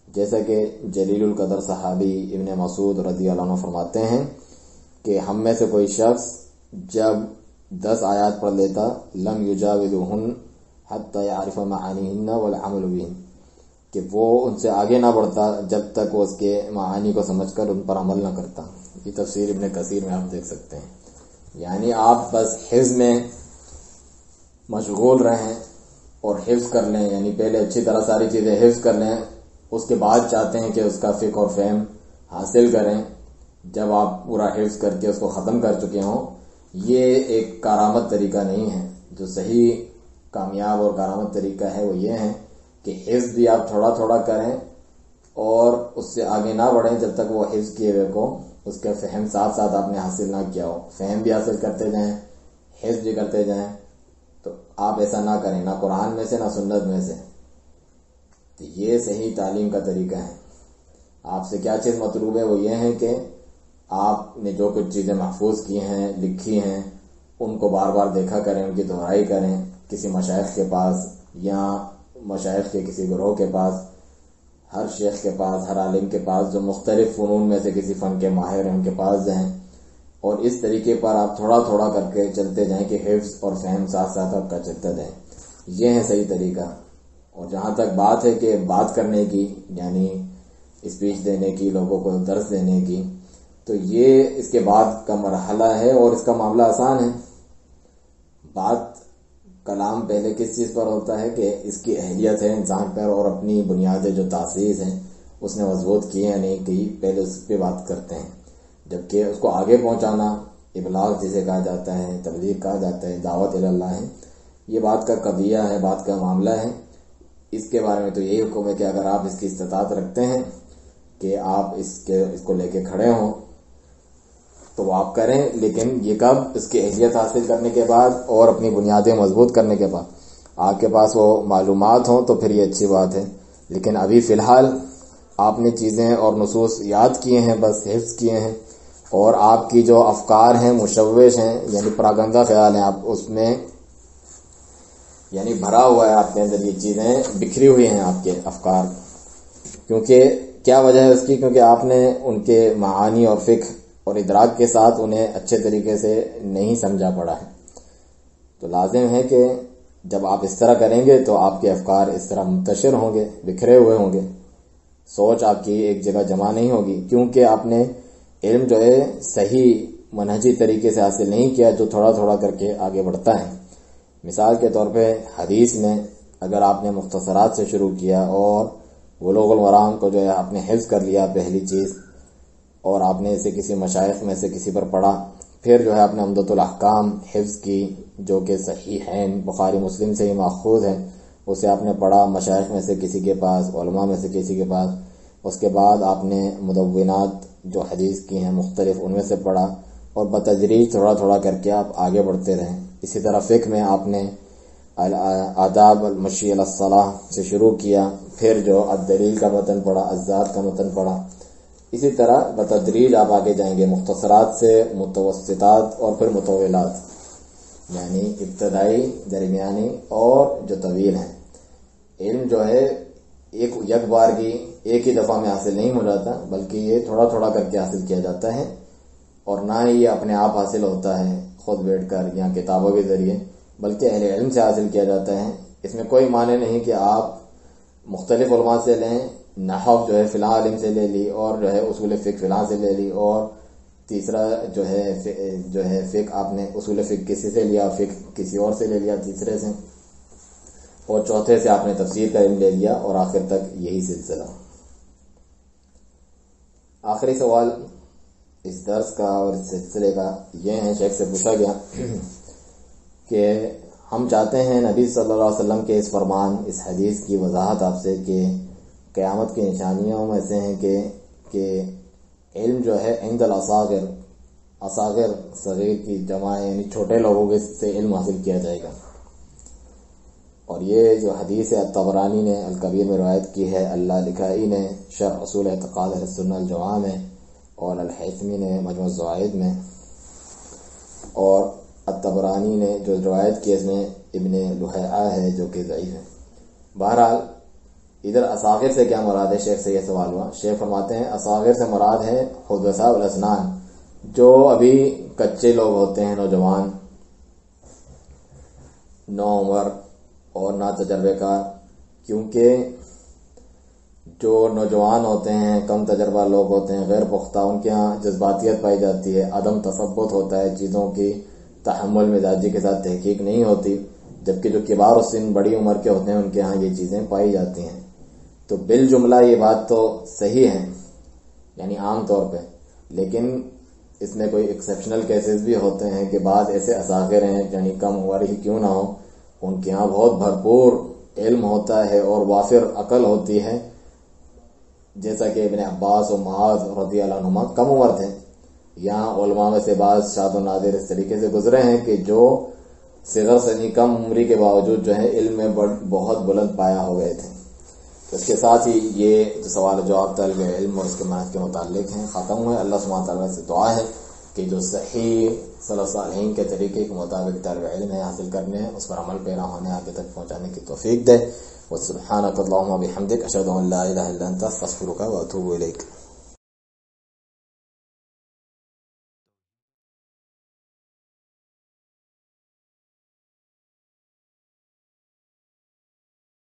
جیسا کہ جلیل القدر صحابی ابن مسعود رضی اللہ عنہ فرماتے ہیں کہ ہم میں سے کوئی شخص جب 10 آیات پڑھ لیتا لم یجاوزہن حتی یعرف معانیہن والعمل بہن، کہ وہ ان سے آگے نہ بڑھتا جب تک وہ اس کے معانی کو سمجھ کر ان پر عمل نہ کرتا۔ یہ تفسیر ابن کثیر میں آپ دیکھ سکتے ہیں۔ یعنی آپ بس حفظ میں مشغول رہیں اور حفظ کر لیں، یعنی پہلے اچھی طرح ساری چیزیں حفظ کر لیں، اس کے بعد چاہتے ہیں کہ اس کا فقہ اور فہم حاصل کریں جب آپ پورا حفظ کر کے اس کو ختم کر چکے ہوں۔ یہ ایک کارآمد طریقہ نہیں ہے۔ جو صحیح کامیاب اور کارآمد طریقہ ہے وہ یہ ہے کہ حفظ بھی آپ تھوڑا تھوڑا کریں اور اس سے آگے نہ بڑھیں جب تک وہ حفظ کیے ہوئے کو اس کا فہم ساتھ ساتھ آپ نے حاصل نہ کیا ہو۔ فہم بھی حاصل کرتے جائیں، حفظ بھی کرتے جائیں، تو آپ ایسا نہ کریں، نہ قرآن میں سے نہ سنت میں سے۔ تو یہ صحیح تعلیم کا طریقہ ہے۔ آپ سے کیا چیز مطلوب ہے؟ وہ یہ ہے کہ آپ نے جو کچھ چیزیں محفوظ کی ہیں، لکھی ہیں، ان کو بار بار دیکھا کریں، ان کی دہرائی کریں، کسی مشائخ کے پاس یا مشائخ کے کسی گروہ کے پاس، ہر شیخ کے پاس، ہر عالم کے پاس جو مختلف فنون میں سے کسی فن کے ماہر ہیں ان کے پاس جائیں، اور اس طریقے پر آپ تھوڑا تھوڑا کر کے چلتے جائیں کہ حفظ اور فہم ساتھ ساتھ آپ کا چلتا جائیں۔ یہ ہے صحیح طریقہ۔ اور جہاں تک بات ہے کہ بات کرنے کی، یعنی اسپیچ دینے کی، لوگوں کو درس دینے کی، تو یہ اس کے بعد کا مرحلہ ہے اور اس کا معاملہ آسان ہے۔ بات کلام پہلے کس چیز پر ہوتا ہے کہ اس کی اہلیت ہے انسان پر، اور اپنی بنیادیں جو تاسیس ہیں اس نے مضبوط کی ہے نہیں کی، پہلے اس پہ بات کرتے ہیں۔ جبکہ اس کو آگے پہنچانا، ابلاغ جسے کہا جاتا ہے، تبلیغ کہا جاتا ہے، دعوت اللہ ہے، یہ بات کا قضیہ ہے، بات کا معاملہ ہے۔ اس کے بارے میں تو یہی حکم ہے کہ اگر آپ اس کی استطاعت رکھتے ہیں کہ آپ اس کو لے کے کھڑے ہوں تو وہ آپ کریں، لیکن یہ کب؟ اس کی اہلیت حاصل کرنے کے بعد اور اپنی بنیادیں مضبوط کرنے کے بعد۔ آپ کے پاس وہ معلومات ہوں تو پھر یہ اچھی بات ہے، لیکن ابھی فی الحال آپ نے چیزیں اور نصوص یاد کیے ہیں، بس حفظ کیے ہیں، اور آپ کی جو افکار ہیں مشوش ہیں، یعنی پراگندہ خیال ہیں، آپ اس میں یعنی بھرا ہوا ہے آپ کے اندر، یہ چیزیں بکھری ہوئی ہیں آپ کے افکار۔ کیونکہ کیا وجہ ہے اس کی؟ کیونکہ آپ نے ان کے معانی اور فقہ اور ادراک کے ساتھ انہیں اچھے طریقے سے نہیں سمجھا پڑا ہے۔ تو لازم ہے کہ جب آپ اس طرح کریں گے تو آپ کے افکار اس طرح منتشر ہوں گے، بکھرے ہوئے ہوں گے، سوچ آپ کی ایک جگہ جمع نہیں ہوگی، کیونکہ آپ نے علم جو ہے صحیح منہجی طریقے سے حاصل نہیں کیا، جو تھوڑا تھوڑا کر کے آگے بڑھتا ہے۔ مثال کے طور پہ حدیث میں اگر آپ نے مختصرات سے شروع کیا اور بلوغ المرام کو جو ہے آپ نے حفظ کر لیا پہلی چیز، اور آپ نے اسے کسی مشائخ میں سے کسی پر پڑھا، پھر جو ہے آپ نے عمدۃ الاحکام حفظ کی جو کہ صحیح ہیں، بخاری مسلم سے ہی ماخوذ ہے، اسے آپ نے پڑھا مشائخ میں سے کسی کے پاس، علماء میں سے کسی کے پاس۔ اس کے بعد آپ نے مدونات جو حدیث کی ہیں مختلف، ان میں سے پڑھا، اور بتدریج تھوڑا تھوڑا کر کے آپ آگے بڑھتے رہیں۔ اسی طرح فقہ میں آپ نے آداب المشی علی الصلاۃ سے شروع کیا، پھر جو الدلیل کا متن پڑھا، الذات کا متن پڑھا، اسی طرح بتدریج آپ آگے جائیں گے، مختصرات سے متوسطات اور پھر مطولات، یعنی ابتدائی، درمیانی اور جو طویل ہیں۔ علم جو ہے یک بار کی ایک ہی دفعہ میں حاصل نہیں ہو جاتا، بلکہ یہ تھوڑا تھوڑا کر کے حاصل کیا جاتا ہے، اور نہ ہی یہ اپنے آپ حاصل ہوتا ہے خود بیٹھ کر یا کتابوں کے ذریعے، بلکہ اہل علم سے حاصل کیا جاتا ہے۔ اس میں کوئی معنی نہیں کہ آپ مختلف علماء سے لیں، نحو جو ہے فلاں عالم سے لے لی، اور جو ہے اصول فقہ فلاں سے لے لی، اور تیسرا جو ہے فقہ آپ نے اصول فقہ کسی سے لیا، فقہ کسی اور سے لے لیا تیسرے سے، اور چوتھے سے آپ نے تفسیر کا علم لے لیا، اور آخر تک یہی سلسلہ۔ آخری سوال اس درس کا اور اس سلسلے کا یہ ہے، شیخ سے پوچھا گیا کہ ہم چاہتے ہیں نبی صلی اللہ علیہ وسلم کے اس فرمان، اس حدیث کی وضاحت آپ سے کہ قیامت کی نشانیوں میں سے ہیں کہ علم جو ہے عند الاصاغر، اصاغر صغیر کی جمع یعنی چھوٹے لوگوں کے سے علم حاصل کیا جائے گا۔ اور یہ جو حدیث ہے طبرانی نے الکبیر میں روایت کی ہے، اللہ لکھائی نے شرح اصول اعتقاد اہل سنہ الجماعہ میں، اور الحیثمی نے مجموع الزوائد میں، اور الطبرانی نے جو روایت کی اس میں ابن لہیعہ ہے جو کہ ضعیف ہے۔ بہرحال ادھر اصاغر سے کیا مراد ہے، شیخ سے یہ سوال ہوا۔ شیخ فرماتے ہیں اصاغر سے مراد ہے حدثاء الاسنان، جو ابھی کچے لوگ ہوتے ہیں، نوجوان، نو عمر اور نا تجربے کار، کیونکہ جو نوجوان ہوتے ہیں، کم تجربہ لوگ ہوتے ہیں، غیر پختہ، ان کے ہاں جذباتیت پائی جاتی ہے، عدم تثبت ہوتا ہے، چیزوں کی تحمل مزاجی کے ساتھ تحقیق نہیں ہوتی، جبکہ جو کبار السن بڑی عمر کے ہوتے ہیں ان کے ہاں یہ چیزیں پائی جاتی ہیں۔ تو بالجملہ یہ بات تو صحیح ہے، یعنی عام طور پہ، لیکن اس میں کوئی ایکسیپشنل کیسز بھی ہوتے ہیں کہ بعض ایسے اصاغر ہیں، یعنی کم عمر ہی کیوں نہ ہو، ان کے ہاں بہت بھرپور علم ہوتا ہے اور وافر عقل ہوتی ہے، جیسا کہ ابن عباس و معاذ رضی اللہ عنہما کم عمر تھے۔ یہاں علماء میں سے بعض شاذ و نادر اس طریقے سے گزرے ہیں کہ جو صغر سنی کم عمری کے باوجود جو ہے علم میں بہت بلند پایا ہو گئے تھے۔ اس کے ساتھ ہی یہ جو سوال جواب طالب علم اور اس کے معنی کے متعلق ہیں ختم ہوئے۔ اللہ سبحانہ تعالیٰ سے دعا ہے کہ جو صحیح سلف صالحین کے طریقے کے مطابق طالب علم ہے حاصل کرنے ہیں، اس پر عمل پیرا ہونے، آگے تک پہنچانے کی توفیق دے۔ وسبحانک اللہم وبحمدک، اشہد ان لا الہ الا انت، استغفرک واتوب الیک۔